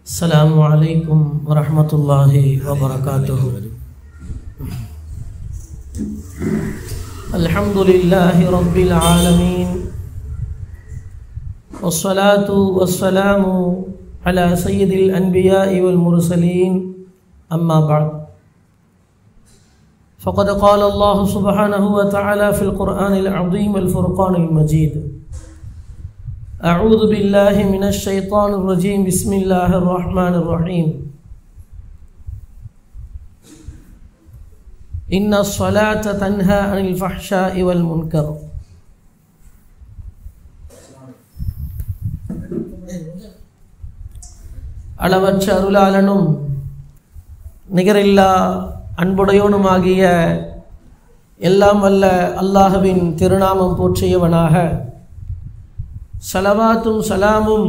السلام عليكم ورحمة الله وبركاته. الحمد لله رب العالمين والصلاة والسلام على سيد الأنبياء والمرسلين أما بعد فقد قال الله سبحانه وتعالى في القرآن العظيم الفرقان المجيد: أعوذ بالله من الشيطان الرجيم بسم الله الرحمن الرحيم إن الصلاة تنهى عن الفحشاء والمنكر. அளவற்ற அருளாளனும் நிகரில்லா அன்புடையோனுமாகிய எல்லாம் வல்ல அல்லாஹ்வின் திருநாமம் போற்றியவனாக ஸலவாத்தும் சலாமும்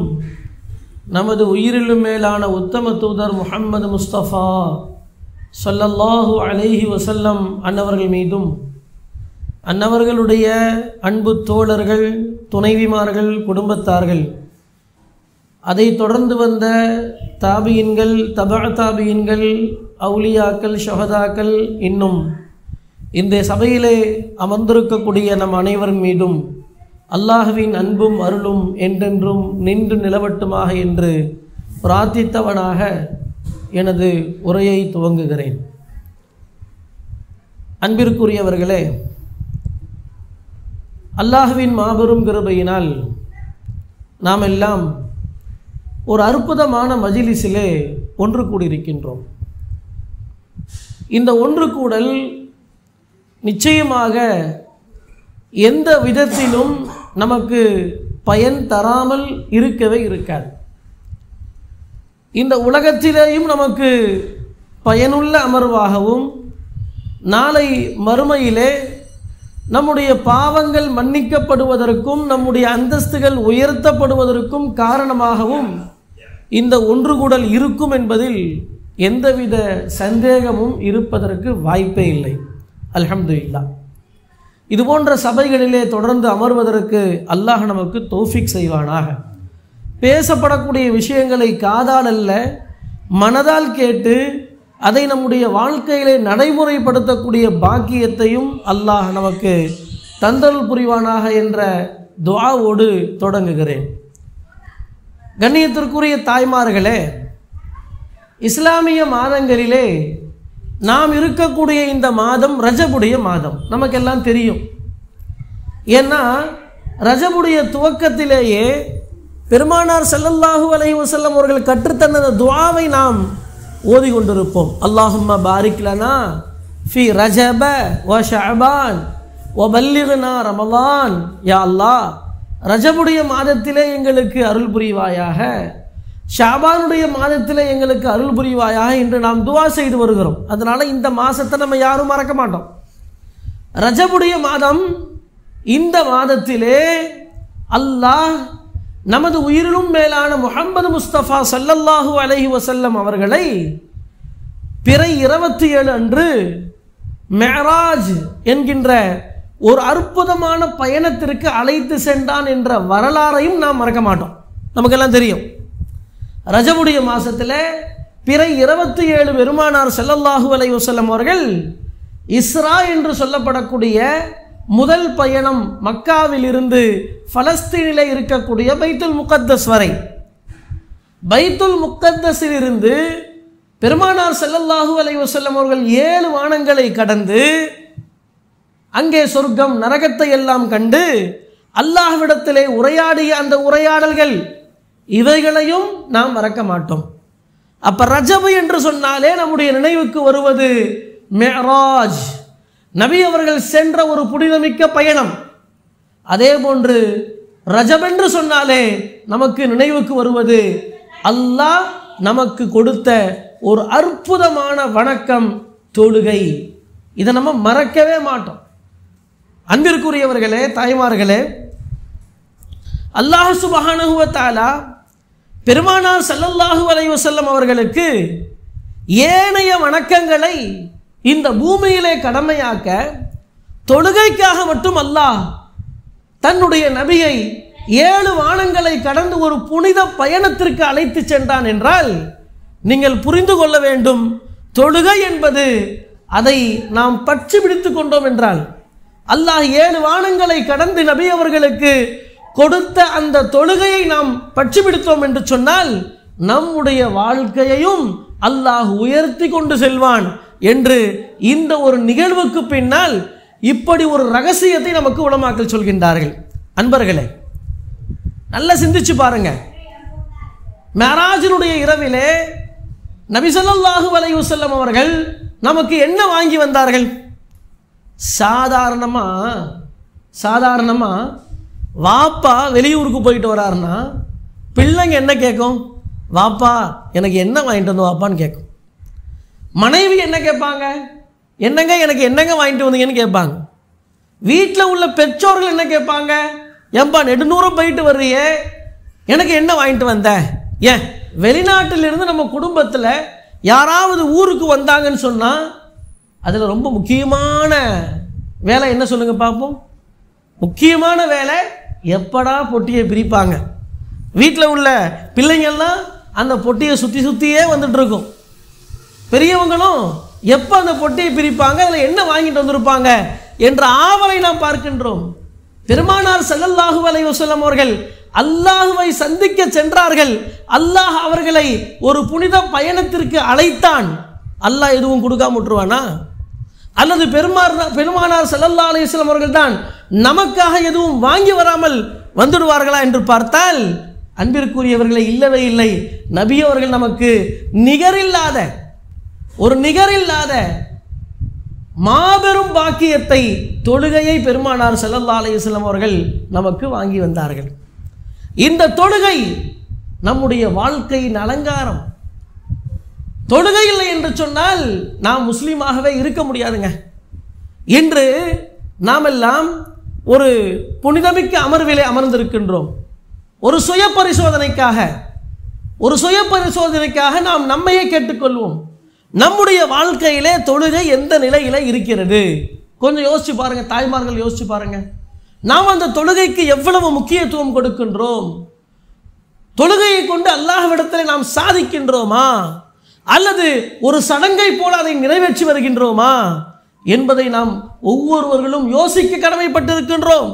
நமது உயிரிலும் மேலான உத்தம தூதர் முஹம்மது முஸ்தபா ஸல்லல்லாஹு அலைஹி வஸல்லம் அன்னவர்கள் மீதும் அன்னவர்களுடைய அன்பு தோழர்கள், துணைவிமார்கள், குடும்பத்தார்கள், அதை தொடர்ந்து வந்த தாபியின்கள், தபா தாபியின்கள், அவுலியாக்கள், ஷஹதாக்கள், இன்னும் இந்த சபையிலே அமர்ந்திருக்கக்கூடிய நம் அனைவரின் மீதும் அல்லாஹ்வின் அன்பும் அருளும் என்றென்றும் நின்று நிலவட்டுமாக என்று பிரார்த்தித்தவனாக எனது உரையை துவங்குகிறேன். அன்பிற்குரியவர்களே, அல்லாஹ்வின் மாபெரும் கிருபையினால் நாம் எல்லாம் ஒரு அற்புதமான மஜ்லிஸிலே ஒன்று கூடியிருக்கின்றோம். இந்த ஒன்று கூடல் நிச்சயமாக எந்த விதத்திலும் நமக்கு பயன் தராமல் இருக்கவே இருக்காது. இந்த உலகத்திலேயும் நமக்கு பயனுள்ள அமர்வாகவும், நாளை மறுமையிலே நம்முடைய பாவங்கள் மன்னிக்கப்படுவதற்கும் நம்முடைய அந்தஸ்துகள் உயர்த்தப்படுவதற்கும் காரணமாகவும் இந்த ஒன்று கூடல் இருக்கும் என்பதில் எந்தவித சந்தேகமும் இருப்பதற்கு வாய்ப்பே இல்லை. அல்ஹம்துலில்லாஹ். இதுபோன்ற சபைகளிலே தொடர்ந்து அமர்வதற்கு அல்லாஹ் நமக்கு தௌஃபீக் செய்வானாக. பேசப்படக்கூடிய விஷயங்களை காதால் அல்ல மனதால் கேட்டு அதை நம்முடைய வாழ்க்கையிலே நடைமுறைப்படுத்தக்கூடிய பாக்கியத்தையும் அல்லாஹ் நமக்கு தந்தருள் புரிவானாக என்ற துஆவோடு தொடங்குகிறேன். கண்ணியத்திற்குரிய தாய்மார்களே, இஸ்லாமிய மாதங்களிலே நாம் இருக்கக்கூடிய இந்த மாதம் ரஜபுடைய மாதம் நமக்கெல்லாம் தெரியும். ஏன்னா ரஜபுடைய துவக்கத்திலேயே பெருமானார் ஸல்லல்லாஹு அலைஹி வஸல்லம் அவர்கள் கற்றுத்தந்த துஆவை நாம் ஓதிக்கொண்டிருப்போம். அல்லாஹும்ம பாரிக் லனா ஃபி ரஜப வ ஷஅபான் வ பல்லிக்னா ரமலான். யா அல்லாஹ், ரஜபுடைய மாதத்திலே எங்களுக்கு அருள் புரிவாயாக, ஷாபானுடைய மாதத்தில் எங்களுக்கு அருள் புரிவாயாக என்று நாம் துவா செய்து வருகிறோம். அதனால இந்த மாதத்தை நம்ம யாரும் மறக்க மாட்டோம். ரஜபுடைய மாதம், இந்த மாதத்திலே அல்லாஹ் நமது உயிரிலும் மேலான முஹம்மது முஸ்தபா ஸல்லல்லாஹு அலைஹி வஸல்லம் அவர்களை பிறை 27 அன்று மெஹராஜ் என்கின்ற ஒரு அற்புதமான பயணத்திற்கு அழைத்து சென்றான் என்ற வரலாறையும் நாம் மறக்க மாட்டோம். நமக்கெல்லாம் தெரியும். ரஜபுடைய மாசத்துல பிறை 27 பெருமானார் ஸல்லல்லாஹு அலைஹி வஸல்லம் அவர்கள் இஸ்ரா என்று சொல்லப்படக்கூடிய முதல் பயணம் மக்காவில் இருந்து பலஸ்தீனிலே இருக்கக்கூடிய பைத்துல் முகத்தஸ் வரை, பைத்துல் முகத்தஸில் இருந்து பெருமானார் ஸல்லல்லாஹு அலைஹி வஸல்லம் அவர்கள் 7 வானங்களை கடந்து அங்கே சொர்க்கம் நரகத்தை எல்லாம் கண்டு அல்லாஹ்விடத்திலே உரையாடிய அந்த உரையாடல்கள், இவைகளையும் நாம் மறக்க மாட்டோம். அப்ப ரஜபு என்று சொன்னாலே நம்முடைய நினைவுக்கு வருவது மெஹராஜ், நபி அவர்கள் சென்ற ஒரு புனிதமிக்க பயணம். அதே போன்று ரஜப் என்று சொன்னாலே நமக்கு நினைவுக்கு வருவது அல்லாஹ் நமக்கு கொடுத்த ஒரு அற்புதமான வணக்கம், தொழுகை. இதை நம்ம மறக்கவே மாட்டோம். அன்பிற்குரியவர்களே, தாய்மார்களே, அல்லாஹ் சுப்ஹானஹு வ தஆலா பெருமானார் ஸல்லல்லாஹு அலைஹி வஸல்லம் அவர்களுக்கு ஏனைய வணக்கங்களை இந்த பூமியிலே கடமையாக்க தொழுகைக்காக மட்டும் அல்லாஹ் தன்னுடைய நபியை 7 வானங்களை கடந்து ஒரு புனித பயணத்திற்கு அழைத்து சென்றான் என்றால் நீங்கள் புரிந்து கொள்ள வேண்டும், தொழுகை என்பது அதை நாம் பற்றி பிடித்துக் கொண்டோம் என்றால், அல்லாஹ் 7 வானங்களை கடந்து நபி அவர்களுக்கு கொடுத்த அந்த தொழுகையை நாம் பற்றி பிடித்தோம் என்று சொன்னால் நம்முடைய வாழ்க்கையையும் அல்லாஹ் உயர்த்தி கொண்டு செல்வான் என்று இந்த ஒரு நிகழ்வுக்கு பின்னால் இப்படி ஒரு ரகசியத்தை நமக்கு உலமாக்கள் சொல்கின்றார்கள். அன்பர்களே, நல்லா சிந்திச்சு பாருங்க. மேராஜினுடைய இரவிலே நபி ஸல்லல்லாஹு அலைஹி வஸல்லம் அவர்கள் நமக்கு என்ன வாங்கி வந்தார்கள்? சாதாரணமா வாப்பா வெளியூருக்கு போயிட்டு வராருன்னா பிள்ளைங்க என்ன கேட்கும்? வாப்பா எனக்கு என்ன வாங்கிட்டு வந்து வாப்பான்னு கேட்கும். மனைவி என்ன கேட்பாங்க? என்னங்க எனக்கு என்னங்க வாங்கிட்டு வந்தீங்கன்னு கேட்பாங்க. வீட்டில் உள்ள பெற்றோர்கள் என்ன கேட்பாங்க? ஏன்பா நெடுநூறம் போயிட்டு வர்றியே, எனக்கு என்ன வாங்கிட்டு வந்த? ஏன் வெளிநாட்டிலிருந்து நம்ம குடும்பத்தில் யாராவது ஊருக்கு வந்தாங்கன்னு சொன்னால் அதில் ரொம்ப முக்கியமான வேலை என்ன சொல்லுங்க பார்ப்போம்? முக்கியமான வேலை எப்படா பொட்டியை பிரிப்பாங்க. வீட்டில் உள்ள பிள்ளைங்கள்லாம் அந்த பொட்டியை சுற்றியே வந்துட்டு இருக்கும். பெரியவங்களும் எப்போ அந்த பொட்டியை பிரிப்பாங்க, அதில் என்ன வாங்கிட்டு வந்திருப்பாங்க என்ற ஆவலை நாம் பார்க்கின்றோம். பெருமானார் ஸல்லல்லாஹு அலைஹி வஸல்லம் அவர்கள் அல்லாஹ்வை சந்திக்க சென்றார்கள். அல்லாஹ் அவர்களை ஒரு புனித பயணத்திற்கு அழைத்தான். அல்லாஹ் எதுவும் கொடுக்காம விட்டுருவானா? அல்லது பெருமானார் ஸல்லல்லாஹு அலைஹி வஸல்லம் அவர்கள் தான் நமக்காக எதுவும் வாங்கி வராமல் வந்துடுவார்களா என்று பார்த்தால் அன்பிற்குரியவர்களை இல்லவே இல்லை. நபி அவர்கள் நமக்கு நிகரில்லாத மாபெரும் பாக்கியத்தை, தொழுகையை பெருமானார் ஸல்லல்லாஹு அலைஹி வஸல்லம் அவர்கள் நமக்கு வாங்கி வந்தார்கள். இந்த தொழுகை நம்முடைய வாழ்க்கையின் அலங்காரம். தொழுகை இல்லை என்று சொன்னால் நாம் முஸ்லீமாகவே இருக்க முடியாதுங்க. இன்று நாம் எல்லாம் ஒரு புனிதமிக்க அமர்விலே அமர்ந்திருக்கின்றோம். ஒரு சுய பரிசோதனைக்காக நாம் நம்மையே கேட்டுக்கொள்வோம். நம்முடைய வாழ்க்கையிலே தொழுகை எந்த நிலையில இருக்கிறது? கொஞ்சம் யோசிச்சு பாருங்க. தாய்மார்கள் யோசிச்சு பாருங்க. நாம் அந்த தொழுகைக்கு எவ்வளவு முக்கியத்துவம் கொடுக்கின்றோம்? தொழுகையை கொண்டு அல்லாஹ்விடத்தில் நாம் சாதிக்கின்றோமா அல்லது ஒரு சடங்கை போல அதை நிறைவேற்றி வருகின்றோமா என்பதை நாம் ஒவ்வொருவர்களும் யோசிக்க கடமைப்பட்டிருக்கின்றோம்.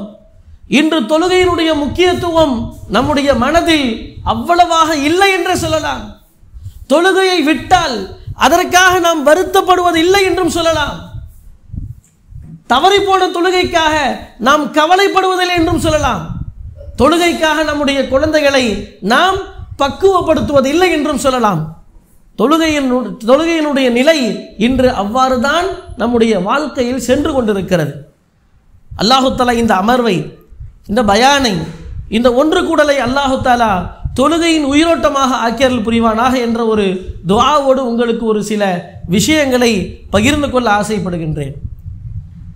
இன்று தொழுகையினுடைய முக்கியத்துவம் நம்முடைய மனதில் அவ்வளவாக இல்லை என்று சொல்லலாம். தொழுகையை விட்டால் அதற்காக நாம் வருத்தப்படுவது இல்லை என்றும் சொல்லலாம். தவறி போன தொழுகைக்காக நாம் கவலைப்படுவதில்லை என்றும் சொல்லலாம். தொழுகைக்காக நம்முடைய குழந்தைகளை நாம் பக்குவப்படுத்துவதில்லை என்றும் சொல்லலாம். தொழுகையினுடைய நிலை இன்று அவ்வாறு தான் நம்முடைய வாழ்க்கையில் சென்று கொண்டிருக்கிறது. அல்லாஹு தஆலா இந்த அமர்வை, இந்த பயானை, இந்த ஒன்று கூடலை அல்லாஹு தஆலா தொழுகையின் உயிரோட்டமாக ஆக்கியருள் புரிவானாக என்ற ஒரு துஆவோடு உங்களுக்கு ஒரு சில விஷயங்களை பகிர்ந்து கொள்ள ஆசைப்படுகின்றேன்.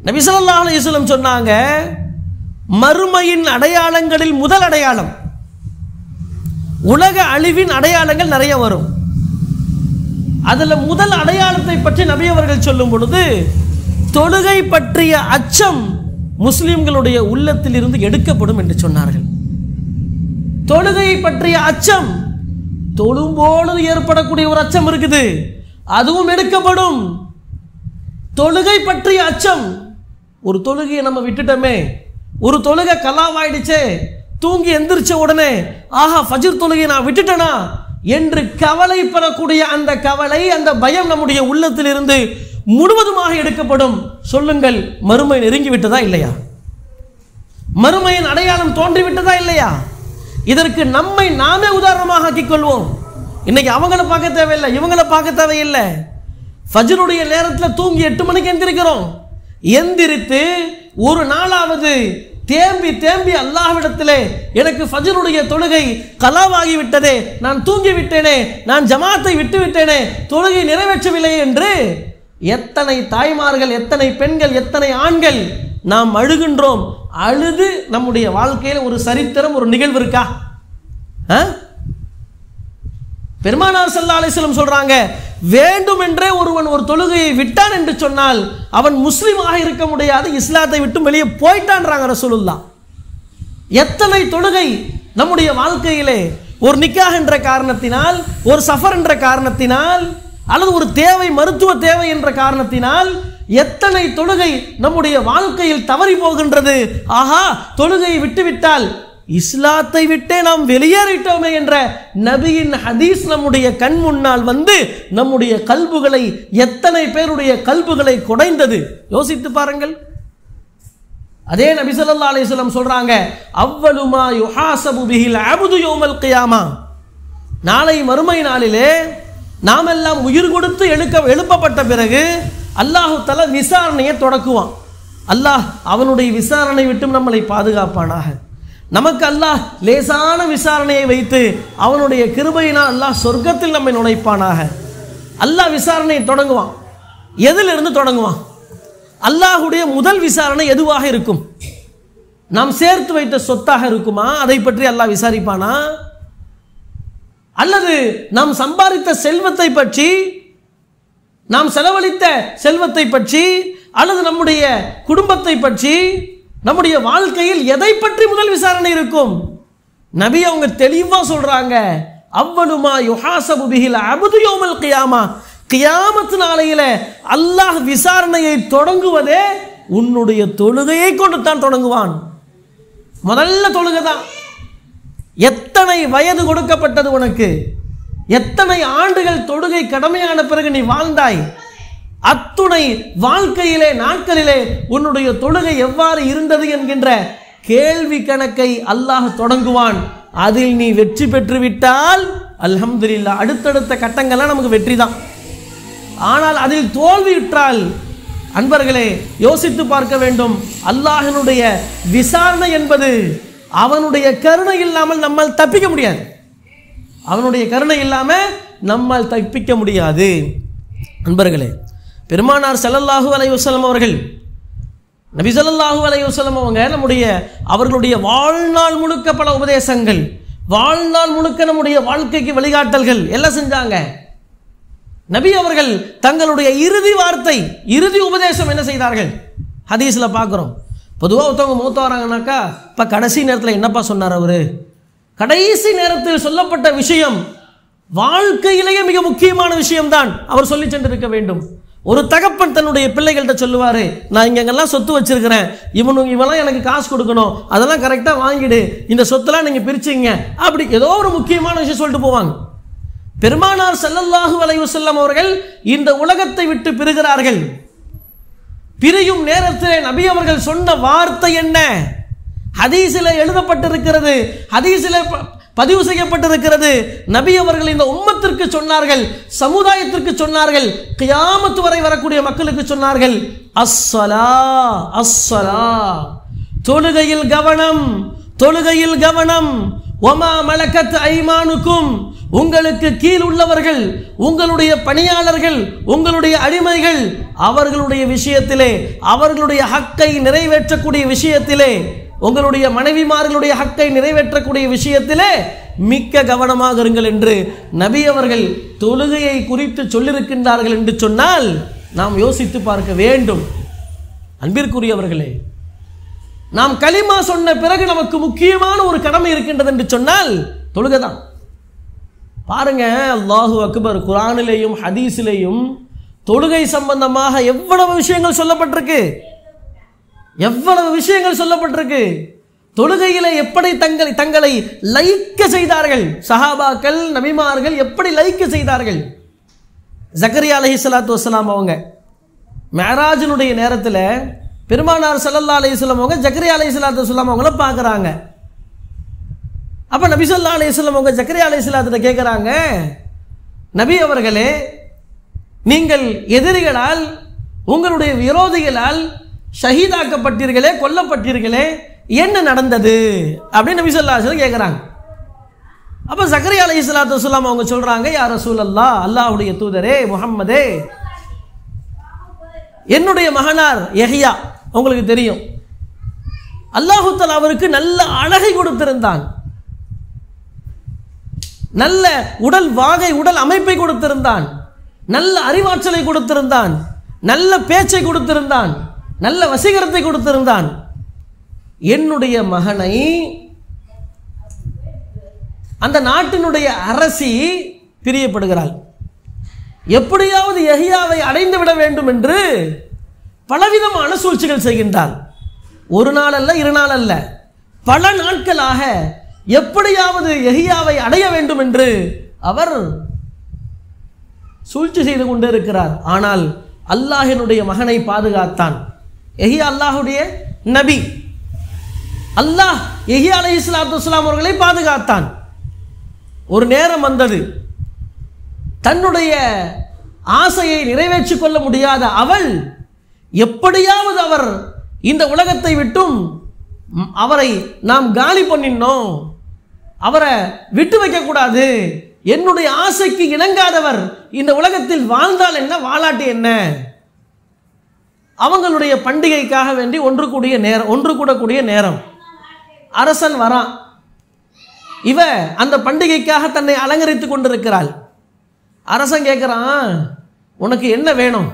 நபி ஸல்லல்லாஹு அலைஹி வஸல்லம் சொன்னாங்க, மறுமையின் அடையாளங்களில் முதல் அடையாளம், உலக அழிவின் அடையாளங்கள் நிறைய வரும். அதுல முதல் அடையாளத்தை பற்றி நபி அவர்கள் சொல்லும் பொழுது, தொழுகை பற்றிய அச்சம் முஸ்லிம்களுடைய உள்ளத்தில் இருந்து எடுக்கப்படும் என்று சொன்னார்கள். தொழுகையை பற்றிய அச்சம், தொழும்போது ஏற்படக்கூடிய ஒரு அச்சம் இருக்குது, அதுவும் எடுக்கப்படும். தொழுகை பற்றிய அச்சம், ஒரு தொழுகையை நம்ம விட்டுட்டோமே, ஒரு தொழுகை கலாவாயிடுச்சே, தூங்கி எந்திரிச்ச உடனே ஆஹா ஃபஜ்ர் தொழுகையை நான் விட்டுட்டேனா என்று கவலைப்படக்கூடிய அந்த கவலை, அந்த பயம் நம்முடைய உள்ளத்தில் இருந்து முழுவதுமாக எடுக்கப்படும். சொல்லுங்கள், மறுமை நெருங்கி விட்டதா இல்லையா? மறுமையின் அடையாளம் தோன்றிவிட்டதா இல்லையா? இதற்கு நம்மை நாமே உதாரணமாக ஆக்கிக் கொள்வோம். இன்னைக்கு அவங்களை பார்க்க தேவையில்லை, இவங்களை பார்க்க தேவையில்லை. ஃபஜ்ருடைய நேரத்தில் தூங்கி 8 மணிக்கு எந்திரிக்கிறோம். எந்திரித்து ஒரு நாளாவது தேம்பி அல்லாஹ்விடத்திலே எனக்கு ஃபஜ்ருடைய தொழுகை கலாவாகி விட்டதே, நான் தூங்கி விட்டேனே, நான் ஜமாத்தை விட்டு விட்டேனே, தொழுகை நிறைவேற்றவில்லை என்று எத்தனை தாய்மார்கள், எத்தனை பெண்கள், எத்தனை ஆண்கள் நாம் அழுகின்றோம். அழுது நம்முடைய வாழ்க்கையில் ஒரு சரித்திரம், ஒரு நிகழ்வு இருக்கா? பெருமானார் ஸல்லல்லாஹு அலைஹி வஸல்லம் சொல்றாங்க, வேண்டுமென்றே ஒருவன் ஒரு தொழுகையை விட்டான் என்று சொன்னால் அவன் முஸ்லிமாக இருக்க முடியாது, இஸ்லாத்தை விட்டு வெளியே போயிட்டான்றாங்க ரசூலுல்லாஹ். எத்தனை தொழுகை நம்முடைய வாழ்க்கையிலே ஒரு நிக்காஹ் என்ற காரணத்தினால், ஒரு சஃபர் என்ற காரணத்தினால், அல்லது ஒரு தேவை, மருத்துவ தேவை என்ற காரணத்தினால் எத்தனை தொழுகை நம்முடைய வாழ்க்கையில் தவறி போகின்றது. ஆஹா, தொழுகையை விட்டுவிட்டால் இஸ்லாத்தை விட்டே நாம் வெளியேறிட்டோமே என்ற நபியின் ஹதீஸ் நம்முடைய கண் முன்னால் வந்து நம்முடைய கல்புகளை, எத்தனை பேருடைய கல்புகளை குடைந்தது யோசித்து பாருங்கள். அதே நபி ஸல்லல்லாஹு அலைஹி வஸல்லம் சொல்றாங்க, அவ்வலு மா யுஹாஸபு பிஹில் அப்து யௌமல் கியாமா, நாளை மறுமை நாளிலே நாம் எல்லாம் உயிர் கொடுத்து எழுப்பப்பட்ட பிறகு அல்லாஹ் தஆலா விசாரணையை தொடக்குவான். அல்லாஹ் அவனுடைய விசாரணை விட்டும் நம்மளை பாதுகாப்பானாக. நமக்கு அல்லாஹ் லேசான விசாரணையை வைத்து அவனுடைய கிருபையினால் அல்லாஹ் சொர்க்கத்தில் நம்மை நுழைப்பானாக. அல்லாஹ் விசாரணையை தொடங்குவான். எதிலிருந்து தொடங்குவான்? அல்லாஹுடைய முதல் விசாரணை எதுவாக இருக்கும்? நாம் சேர்த்து வைத்த சொத்தாக இருக்குமா? அதை பற்றி அல்லாஹ் விசாரிப்பானா? அல்லது நாம் சம்பாதித்த செல்வத்தை பற்றி, நாம் செலவழித்த செல்வத்தை பற்றி, அல்லது நம்முடைய குடும்பத்தை பற்றி, நம்முடைய வாழ்க்கையில் எதை பற்றி முதல் விசாரணை இருக்கும்? நபி அவங்க தெளிவா சொல்றாங்க, அவ்வலுமா யுஹாஸபு பிஹில் அப்து யௌமல் கியாமா, கியாமத் நாளையில அல்லாஹ் விசாரணையை தொடங்குவதே உன்னுடைய தொழுகையை கொண்டு தான் தொடங்குவான். முதல்ல தொழுகை தான். எத்தனை வயது கொடுக்கப்பட்டது உனக்கு? எத்தனை ஆண்டுகள் தொழுகை கடமையான பிறகு நீ வாழ்ந்தாய்? அத்துணை வாழ்க்கையிலே, நாட்களிலே உன்னுடைய தொழுகை எவ்வாறு இருந்தது என்கின்ற கேள்வி கணக்கை அல்லாஹ் தொடங்குவான். அதில் நீ வெற்றி பெற்று விட்டால் அல்ஹம்துலில்லாஹ், அடுத்தடுத்த கட்டங்கள்லாம் நமக்கு வெற்றி தான். ஆனால் அதில் தோல்வியுற்றால் அன்பர்களே யோசித்து பார்க்க வேண்டும். அல்லாஹ்வினுடைய விசாரணை என்பது அவனுடைய கருணை இல்லாமல் நம்மால் தப்பிக்க முடியாது. அவனுடைய கருணை இல்லாமல் நம்மால் தப்பிக்க முடியாது. அன்பர்களே, பெருமானார் ஸல்லல்லாஹு அலைஹி வஸல்லம் அவர்கள், நபி ஸல்லல்லாஹு அலைஹி வஸல்லம் அவங்க அவர்களுடைய வாழ்நாள் முழுக்க பல உபதேசங்கள், வாழ்நாள் முழுக்க நம்முடைய வாழ்க்கைக்கு வழிகாட்டல்கள் எல்லாம் செஞ்சாங்க. நபி அவர்கள் தங்களுடைய இறுதி வார்த்தை, இறுதி உபதேசம் என்ன செய்தார்கள்? ஹதீஸ்ல பார்க்கிறோம். பொதுவாக ஒருத்தவங்க மூத்த வராங்கனாக்கா, இப்போ கடைசி நேரத்தில் என்னப்பா சொன்னார் அவரு? கடைசி நேரத்தில் சொல்லப்பட்ட விஷயம் வாழ்க்கையிலேயே மிக முக்கியமான விஷயம்தான் அவர் சொல்லி சென்றிருக்க வேண்டும். ஒரு தகப்பன் தன்னுடைய பிள்ளைகள்கிட்ட சொல்லுவாரு, நான் இங்கெல்லாம் சொத்து வச்சிருக்கிறேன், இவெல்லாம் எனக்கு காசு கொடுக்கணும், அதெல்லாம் கரெக்டாக வாங்கிடு, இந்த சொத்தெல்லாம் நீங்கள் பிரிச்சிங்க, அப்படி ஏதோ ஒரு முக்கியமான விஷயம் சொல்லிட்டு போவாங்க. பெருமானார் ஸல்லல்லாஹு அலைஹி வஸல்லம் அவர்கள் இந்த உலகத்தை விட்டு பிரிகிறார்கள். பிரியும் நேரத்தில் நபி அவர்கள் சொன்ன வார்த்தை என்ன? ஹதீஸில் எழுதப்பட்டிருக்கிறது, ஹதீஸில் பதிவு செய்யப்பட்டிருக்கிறது. நபி அவர்கள் இந்த உம்மத்திற்கு சொன்னார்கள், சமுதாயத்திற்கு சொன்னார்கள், கியாமத் வரை வரக்கூடிய மக்களுக்கு சொன்னார்கள், அஸ்ஸலா அஸ்ஸலா, தொழுகையில் கவனம், தொழுகையில் கவனம். ஒமா மலக்கத் ஐமானுக்கும், உங்களுக்கு கீழ் உள்ளவர்கள், உங்களுடைய பணியாளர்கள், உங்களுடைய அடிமைகள், அவர்களுடைய விஷயத்திலே, அவர்களுடைய ஹக்கை நிறைவேற்றக்கூடிய விஷயத்திலே, உங்களுடைய மனைவிமார்களுடைய ஹக்கை நிறைவேற்றக்கூடிய விஷயத்திலே மிக்க கவனமாக இருங்கள் என்று நபி அவர்கள் தொழுகையை குறித்து சொல்லியிருக்கின்றார்கள் என்று சொன்னால் நாம் யோசித்து பார்க்க வேண்டும். அன்பிற்குரியவர்களே, நாம் கலிமா சொன்ன பிறகு நமக்கு முக்கியமான ஒரு கடமை இருக்கின்றது என்று சொன்னால் தொழுகை தான். பாருங்க, அல்லாஹு அக்பர், குர்ஆனிலேயும் ஹதீஸிலேயும் தொழுகை சம்பந்தமாக எவ்வளவு விஷயங்கள் சொல்லப்பட்டிருக்கு, எவ்வளவு விஷயங்கள் சொல்லப்பட்டிருக்கு. தொழுகையில எப்படி தங்களை லைக்க செய்தார்கள் சஹாபாக்கள், நபிமார்கள் எப்படி லைக்க செய்தார்கள். ஜக்கரியா அலைஹிஸ்ஸலாத்து வஸ்ஸலாம் அவங்க மிஅராஜினுடைய நேரத்தில் பெருமானார் ஸல்லல்லாஹு அலைஹி வஸல்லம் அவங்க ஜக்கரியா அலைஹிஸ்ஸலாத்து வஸ்ஸலாம் அவங்கள பார்க்குறாங்க. அப்போ நபி ஸல்லல்லாஹு அலைஹி வஸல்லம் அவங்க ஜக்கரியா அலைஹிஸ்ஸலாத்திட்ட கேட்குறாங்க, நபி அவர்களே, நீங்கள் எதிரிகளால், உங்களுடைய விரோதிகளால் ஷஹீதாக்கப்பட்டீர்களே, கொல்லப்பட்டீர்களே, என்ன நடந்தது அப்படின்னு நபி ஸல்லல்லாஹு அலைஹி வஸல்லம் கேட்குறாங்க. அப்போ ஜக்கரியா அலைஹிஸ்ஸலாத்து வஸ்ஸலாம் அவங்க சொல்கிறாங்க, யா ரசூலல்லாஹ், அல்லாஹ்வுடைய தூதரே முஹம்மதே, என்னுடைய மகனார் யஹ்யா உங்களுக்கு தெரியும், அல்லாஹ் தஆலா அவருக்கு நல்ல அழகை கொடுத்திருந்தான், நல்ல உடல் வாகை, உடல் அமைப்பை கொடுத்திருந்தான், நல்ல அறிவாற்றலை கொடுத்திருந்தான், நல்ல பேச்சை கொடுத்திருந்தான், நல்ல வசீகரத்தை கொடுத்திருந்தான். என்னுடைய மகனை அந்த நாட்டினுடைய அரசி பிரியப்படுகிறாள். எப்படியாவது யஹ்யாவை அடைந்து விட வேண்டும் என்று பலவிதமான சூழ்ச்சிகள் செய்கின்றார். ஒரு நாள் அல்ல, இரு நாள் அல்ல, பல நாட்களாக எப்படியாவது யஹ்யாவை அடைய வேண்டும் என்று அவர் சூழ்ச்சி செய்து கொண்டே இருக்கிறார். ஆனால் அல்லாஹ்வினுடைய மகனை பாதுகாத்தான். யஹ்யா அல்லாஹ்வுடைய நபி. அல்லாஹ் யஹ்யா அலைஹிஸ்ஸலாத்து வஸ்ஸலாம் அவர்களை பாதுகாத்தான். ஒரு நேரம் வந்தது, தன்னுடைய ஆசையை நிறைவேற்றிக் கொள்ள முடியாத அவள் எப்படியாவது அவர் இந்த உலகத்தை விட்டும் அவரை நாம் காலி பண்ணினோம், அவரை விட்டு வைக்க கூடாது, என்னுடைய ஆசைக்கு இணங்காதவர் இந்த உலகத்தில் வாழ்ந்தால் என்ன வாழாட்டி என்ன, அவங்களுடைய பண்டிகைக்காக வேண்டி ஒன்று கூடக்கூடிய நேரம் அரசன் வரான். இவ அந்த பண்டிகைக்காக தன்னை அலங்கரித்துக் கொண்டிருக்கிறாள். அரசன் கேட்கிறான், உனக்கு என்ன வேணும்?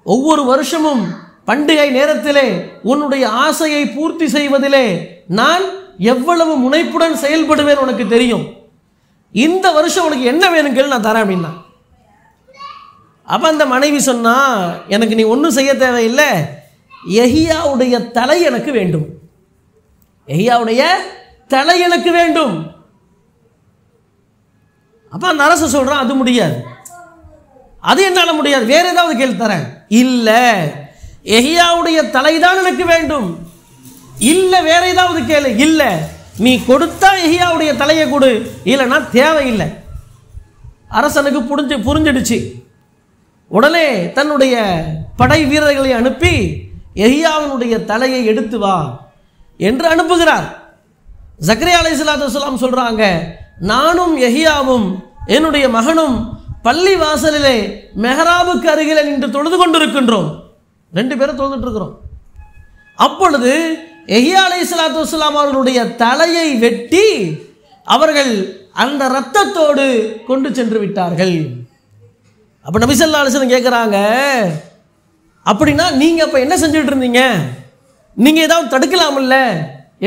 ஒவ்வொரு வருஷமும் பண்டிகை நேரத்திலே உன்னுடைய ஆசையை பூர்த்தி செய்வதிலே நான் எவ்வளவு முனைப்புடன் செயல்படுவேன் உனக்கு தெரியும். இந்த வருஷம் உனக்கு என்ன வேணும் கேளு, நான் தரேன் அப்படின்னா. அப்ப அந்த மனைவி சொன்னா, எனக்கு நீ ஒன்றும் செய்ய தேவையில்லை, யஹ்யாவுடைய தலை எனக்கு வேண்டும், யஹ்யாவுடைய தலை எனக்கு வேண்டும். அப்ப அந்த அரசு சொல்றான், அது முடியாது, அது என்னால முடியாது, வேற ஏதாவது கேள்வி தரேன். இல்ல, யஹ்யாவுடைய தலைதான் எனக்கு வேண்டும். இல்ல, வேற ஏதாவது கேளு. இல்ல, நீ கொடுத்தா யஹ்யாவுடைய தலையை கொடு, இல்லைன்னா தேவையில்லை. அரசனுக்கு புரிஞ்சிடுச்சு. உடனே தன்னுடைய படை வீரர்களை அனுப்பி யஹ்யாவினுடைய தலையை எடுத்து வா என்று அனுப்புகிறார். ஜக்கரியா அலைஹிஸ்ஸலாத்து வஸ்ஸலாம் சொல்றாங்க, நானும் யஹ்யாவும் என்னுடைய மகனும் பள்ளி வாசலிலே மெஹராபுக்கு அருகில் நின்று தொழுது கொண்டிருக்கின்றோம். 2 பேரும் தொழுதுட்டு இருக்கிறோம். அப்பொழுது யஹ்யா அலைஹிஸ்ஸலாத்து வஸ்ஸலாம் அவர்களுடைய தலையை வெட்டி அவர்கள் அந்த இரத்தத்தோடு கொண்டு சென்று விட்டார்கள். அப்ப நபி ஸல்லல்லாஹு அலைஹி வஸல்லம் கேட்கிறாங்க, அப்படின்னா நீங்க அப்ப என்ன செஞ்சுட்டு இருந்தீங்க, நீங்க ஏதாவது தடுக்கலாம்ல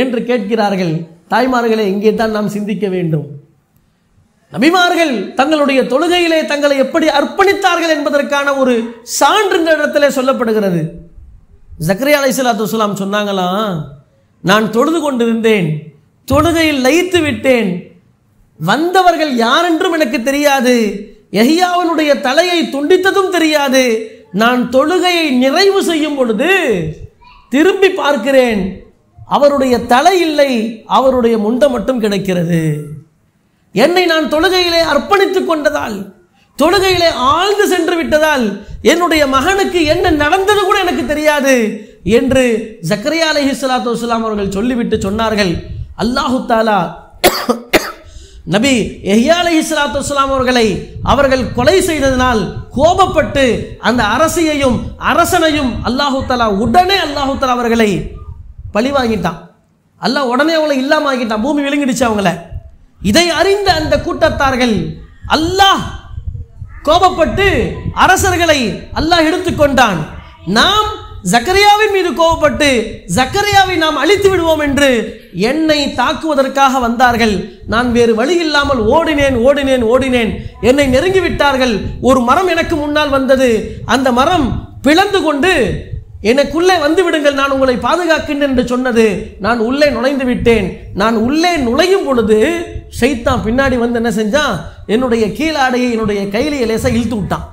என்று கேட்கிறார்கள். தாய்மார்களே, இங்கே தான் நாம் சிந்திக்க வேண்டும். நபிமார்கள் தங்களுடைய தொழுகையிலே தங்களை எப்படி அர்ப்பணித்தார்கள் என்பதற்கான ஒரு சான்று இந்த இடத்திலே சொல்லப்படுகிறது. ஜக்கரியா அலைஹிஸ்ஸலாத்து வஸ்ஸலாம் சொன்னாங்களாம், நான் தொழுது கொண்டிருந்தேன், தொழுகையில் லயித்து விட்டேன், வந்தவர்கள் யார் என்றும் எனக்கு தெரியாது, யஹ்யாவினுடைய தலையை துண்டித்ததும் தெரியாது. நான் தொழுகையை நிறைவு செய்யும் பொழுது திரும்பி பார்க்கிறேன், அவருடைய தலை இல்லை, அவருடைய முண்டை மட்டும் கிடைக்கிறது. என்னை நான் தொழுகையிலே அர்ப்பணித்துக் கொண்டதால், தொழுகையிலே ஆழ்ந்து சென்று விட்டதால் என்னுடைய மகனுக்கு என்ன நடந்தது கூட எனக்கு தெரியாது என்று ஜக்கரியா அலைஹிஸ்ஸலாத்து வஸ்ஸலாம் அவர்கள் சொல்லிவிட்டு சொன்னார்கள், அல்லாஹு தஆலா நபி யஹ்யா அலைஹிஸ்ஸலாத்து வஸ்ஸலாம் அவர்கள் கொலை செய்ததனால் கோபப்பட்டு அந்த அரசியையும் அரசனையும் அல்லாஹு தஆலா உடனே அவர்களை பழி வாங்கிட்டான். அல்லாஹ் உடனே அவங்களை இல்லாம ஆக்கிட்டான், பூமி விழுங்கிடுச்சு அவங்களை. இதை அறிந்த அந்த கூட்டத்தார்கள், அல்லாஹ் கோபப்பட்டு அரசர்களை அல்லாஹ் எடுத்துக்கொண்டான், நாம் ஜக்கரியாவின் மீது கோபப்பட்டு ஜக்கரியாவை நாம் அழித்து விடுவோம் என்று என்னை தாக்குவதற்காக வந்தார்கள். நான் வேறு வழி இல்லாமல் ஓடினேன். என்னை நெருங்கி விட்டார்கள். ஒரு மரம் எனக்கு முன்னால் வந்தது, அந்த மரம் பிளந்து கொண்டு எனக்குள்ளே வந்து விடுங்கள், நான் உங்களை பாதுகாக்கின்றேன் என்று சொன்னது. நான் உள்ளே நுழைந்து விட்டேன். நான் உள்ளே நுழையும் பொழுது ஷைத்தான் பின்னாடி வந்து என்ன செஞ்சான், என்னுடைய கீழாடையை என்னுடைய கையிலே லேசா இழுத்து விட்டான்.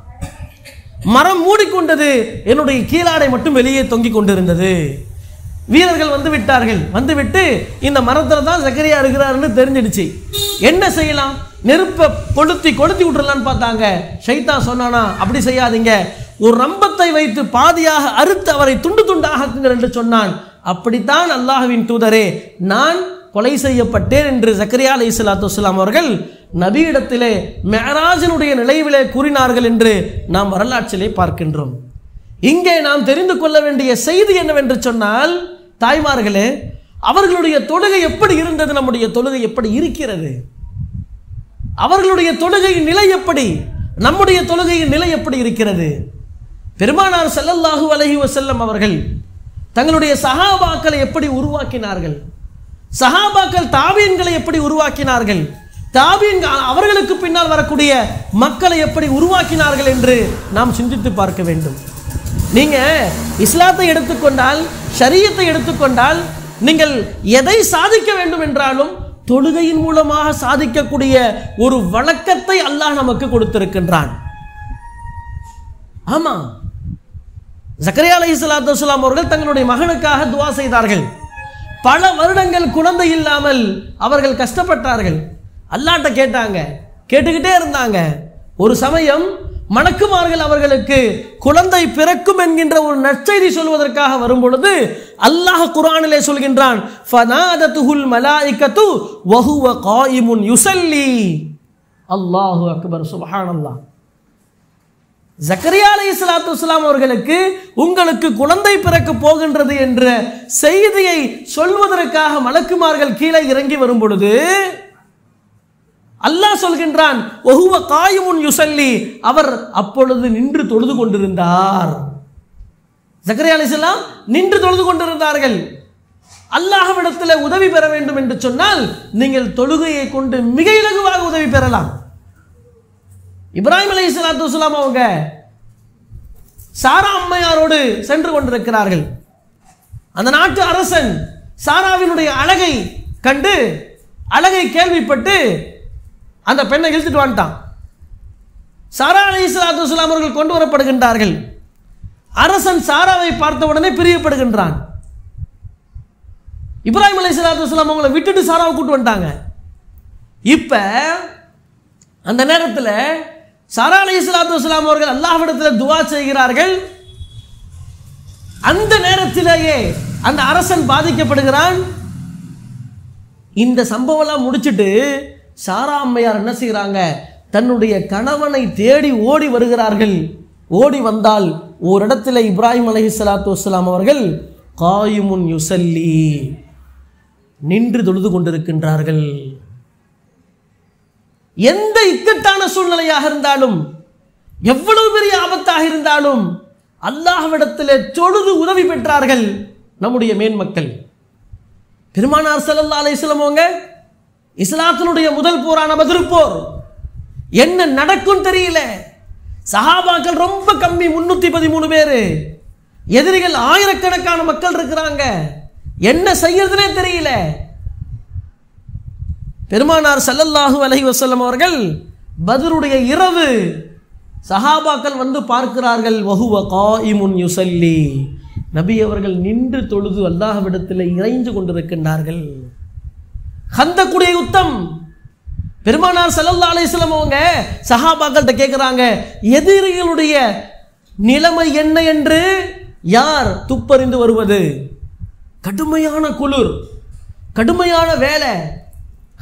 மரம் மூடிக்கொண்டது, என்னுடைய கீழாடை மட்டும் வெளியே தொங்கிக் கொண்டிருந்தது. வீரர்கள் வந்து விட்டார்கள். வந்துவிட்டு இந்த மரத்துல தான் ஜக்கரியா இருக்கிறாருன்னு தெரிஞ்சிடுச்சு. என்ன செய்யலாம், நெருப்பை கொளுத்தி விட்டுறலான்னு பார்த்தாங்க. ஷைத்தான் சொன்னானா, அப்படி செய்யாதீங்க, ஒரு ரம்பத்தை வைத்து பாதியாக அறுத்து அவரை துண்டு துண்டாக்குங்கள் என்று சொன்னான். அப்படித்தான் அல்லாஹ்வின் தூதரே, நான் கொலை செய்யப்பட்டேன் என்று ஜக்கரியா அலைஹிஸ்ஸலாத்து வஸ்ஸலாம் அவர்கள் நபியிடத்திலே மிஅராஜினுடைய நிலைவிலே கூறினார்கள் என்று நாம் வரலாற்றிலே பார்க்கின்றோம். இங்கே நாம் தெரிந்து கொள்ள வேண்டிய செய்தி என்னவென்று சொன்னால், தாய்மார்களே, அவர்களுடைய தொழுகை எப்படி இருந்தது, நம்முடைய தொழுகை எப்படி இருக்கிறது, அவர்களுடைய தொழுகையின் நிலை எப்படி, நம்முடைய தொழுகையின் நிலை எப்படி இருக்கிறது. பெருமானார் ஸல்லல்லாஹு அலைஹி வஸல்லம் அவர்கள் தங்களுடைய சஹாபாக்களை எப்படி உருவாக்கினார்கள், சஹாபாக்கள் தாபீன்களை எப்படி உருவாக்கினார்கள், தாபீன்கள் அவர்களுக்கு பின்னால் வரக்கூடிய மக்களை எப்படி உருவாக்கினார்கள் என்று நாம் சிந்தித்து பார்க்க வேண்டும். நீங்க இஸ்லாத்தை எடுத்துக்கொண்டால், ஷரியத்தை எடுத்துக்கொண்டால், நீங்கள் எதை சாதிக்க வேண்டும் என்றாலும் தொழுகையின் மூலமாக சாதிக்கக்கூடிய ஒரு வழக்கத்தை அல்லாஹ் நமக்கு கொடுத்திருக்கின்றான். ஆமா, ஜக்கரியா அலைஹிஸ்ஸலாத்து வஸ்ஸலாம் அவர்கள் தங்களுடைய மகனுக்காக துஆ செய்தார்கள். பல வருடங்கள் குழந்தை இல்லாமல் அவர்கள் கஷ்டப்பட்டார்கள். அல்லாஹ்ட்ட கேட்டாங்க, கேட்டுக்கிட்டே இருந்தாங்க. ஒரு சமயம் மலக்குமார்கள் அவர்களுக்கு குழந்தை பிறக்கும் என்கின்ற ஒரு நற்செய்தி சொல்வதற்காக வரும் பொழுது அல்லாஹ் குர்ஆனிலே சொல்கின்றான், ஃபனாதத்துஹுல் மலாயிகத்து வஹுவ காயிமுன் யுஸல்லி. அல்லாஹு அக்பர், சுப்ஹானல்லாஹ். ஜக்கரியா அலைஹிஸ்ஸலாத்து வஸ்ஸலாம் அவர்களுக்கு உங்களுக்கு குழந்தை பிறக்க போகின்றது என்ற செய்தியை சொல்வதற்காக மலக்குமார்கள் கீழே இறங்கி வரும் பொழுது அல்லாஹ் சொல்கின்றான், வஹுவ காயிமுன் யுஸல்லி, அவர் அப்பொழுது நின்று தொழுது கொண்டிருந்தார். ஜக்கரியா அலைஹிஸ்ஸலாம் நின்று தொழுது கொண்டிருந்தார்கள். அல்லாஹ்விடத்தில் உதவி பெற வேண்டும் என்று சொன்னால் நீங்கள் தொழுகையை கொண்டு மிக இலகுவாக உதவி பெறலாம். இப்ராஹிம் அலைஹிஸ்ஸலாத்து வஸ்ஸலாம் அவங்க சாரா அம்மையாரோடு சென்று கொண்டிருக்கிறார்கள். அந்த நாட்டு அரசன் சாராவினுடைய அழகை கண்டு, அழகை கேள்விப்பட்டு அந்த பெண்ணை இழுத்துட்டு வந்துட்டான். சாரா அலைஹிஸ்ஸலாத்து வஸ்ஸலாம் அவர்கள் கொண்டு வரப்படுகின்றார்கள். அரசன் சாராவை பார்த்த உடனே பிரியப்படுகின்றான். இப்ராஹிம் அலைஹிஸ்ஸலாத்து வஸ்ஸலாம் அவங்களை விட்டுட்டு சாராவை கூட்டு வந்துட்டாங்க. இப்ப அந்த நேரத்தில் சாரா அலைஹிஸ்ஸலாத்து வஸ்ஸலாம் அவர்கள் அல்லாஹ்விடத்தில் துஆ செய்கிறார்கள். அந்த நேரத்திலேயே அந்த அரசன் பாதிக்கப்படுகிறான். இந்த சம்பவம்லாம் முடிச்சிட்டு சாரா அம்மையார் என்ன செய்கிறாங்க, தன்னுடைய கணவனை தேடி ஓடி வருகிறார்கள். ஓடி வந்தால் ஒரு இடத்துல இப்ராஹிம் அலைஹிஸ்ஸலாத்து வஸ்ஸலாம் அவர்கள் காயிமுன் யுஸல்லி, நின்று தொழுது கொண்டிருக்கின்றார்கள். எந்த இக்கட்டான சூழ்நிலையாக இருந்தாலும், எவ்வளவு பெரிய ஆபத்தாக இருந்தாலும் அல்லாஹ்விடத்திலே தொழுது உதவி பெற்றார்கள் நம்முடைய மேன்மக்கள். பெருமானார் ஸல்லல்லாஹு அலைஹி வஸல்லம் அவங்க இஸ்லாத்தினுடைய முதல் போரான பத்ர் போர், என்ன நடக்கும் தெரியல. சஹாபாக்கள் ரொம்ப கம்மி, 313 பேரு. எதிரிகள் ஆயிரக்கணக்கான மக்கள் இருக்கிறாங்க. என்ன செய்யறதுனே தெரியல. பெருமானார் ஸல்லல்லாஹு அலைஹி வஸல்லம் அவர்கள் பத்ருடைய இரவு சஹாபாக்கள் வந்து பார்க்கிறார்கள். வஹுவ காயிமுன் யுஸல்லி, நபி அவர்கள் நின்று தொழுது அல்லாஹ்விடத்தில் இறைஞ்சு கொண்டிருக்கின்றார்கள். கந்தக்குடைய யுத்தம், பெருமானார் ஸல்லல்லாஹு அலைஹி வஸல்லம் அவங்க சஹாபாக்கள்கிட்ட கேட்கிறாங்க, எதிரிகளுடைய நிலைமை என்ன என்று யார் துப்பறிந்து வருவது? கடுமையான குளிர், கடுமையான வேலை.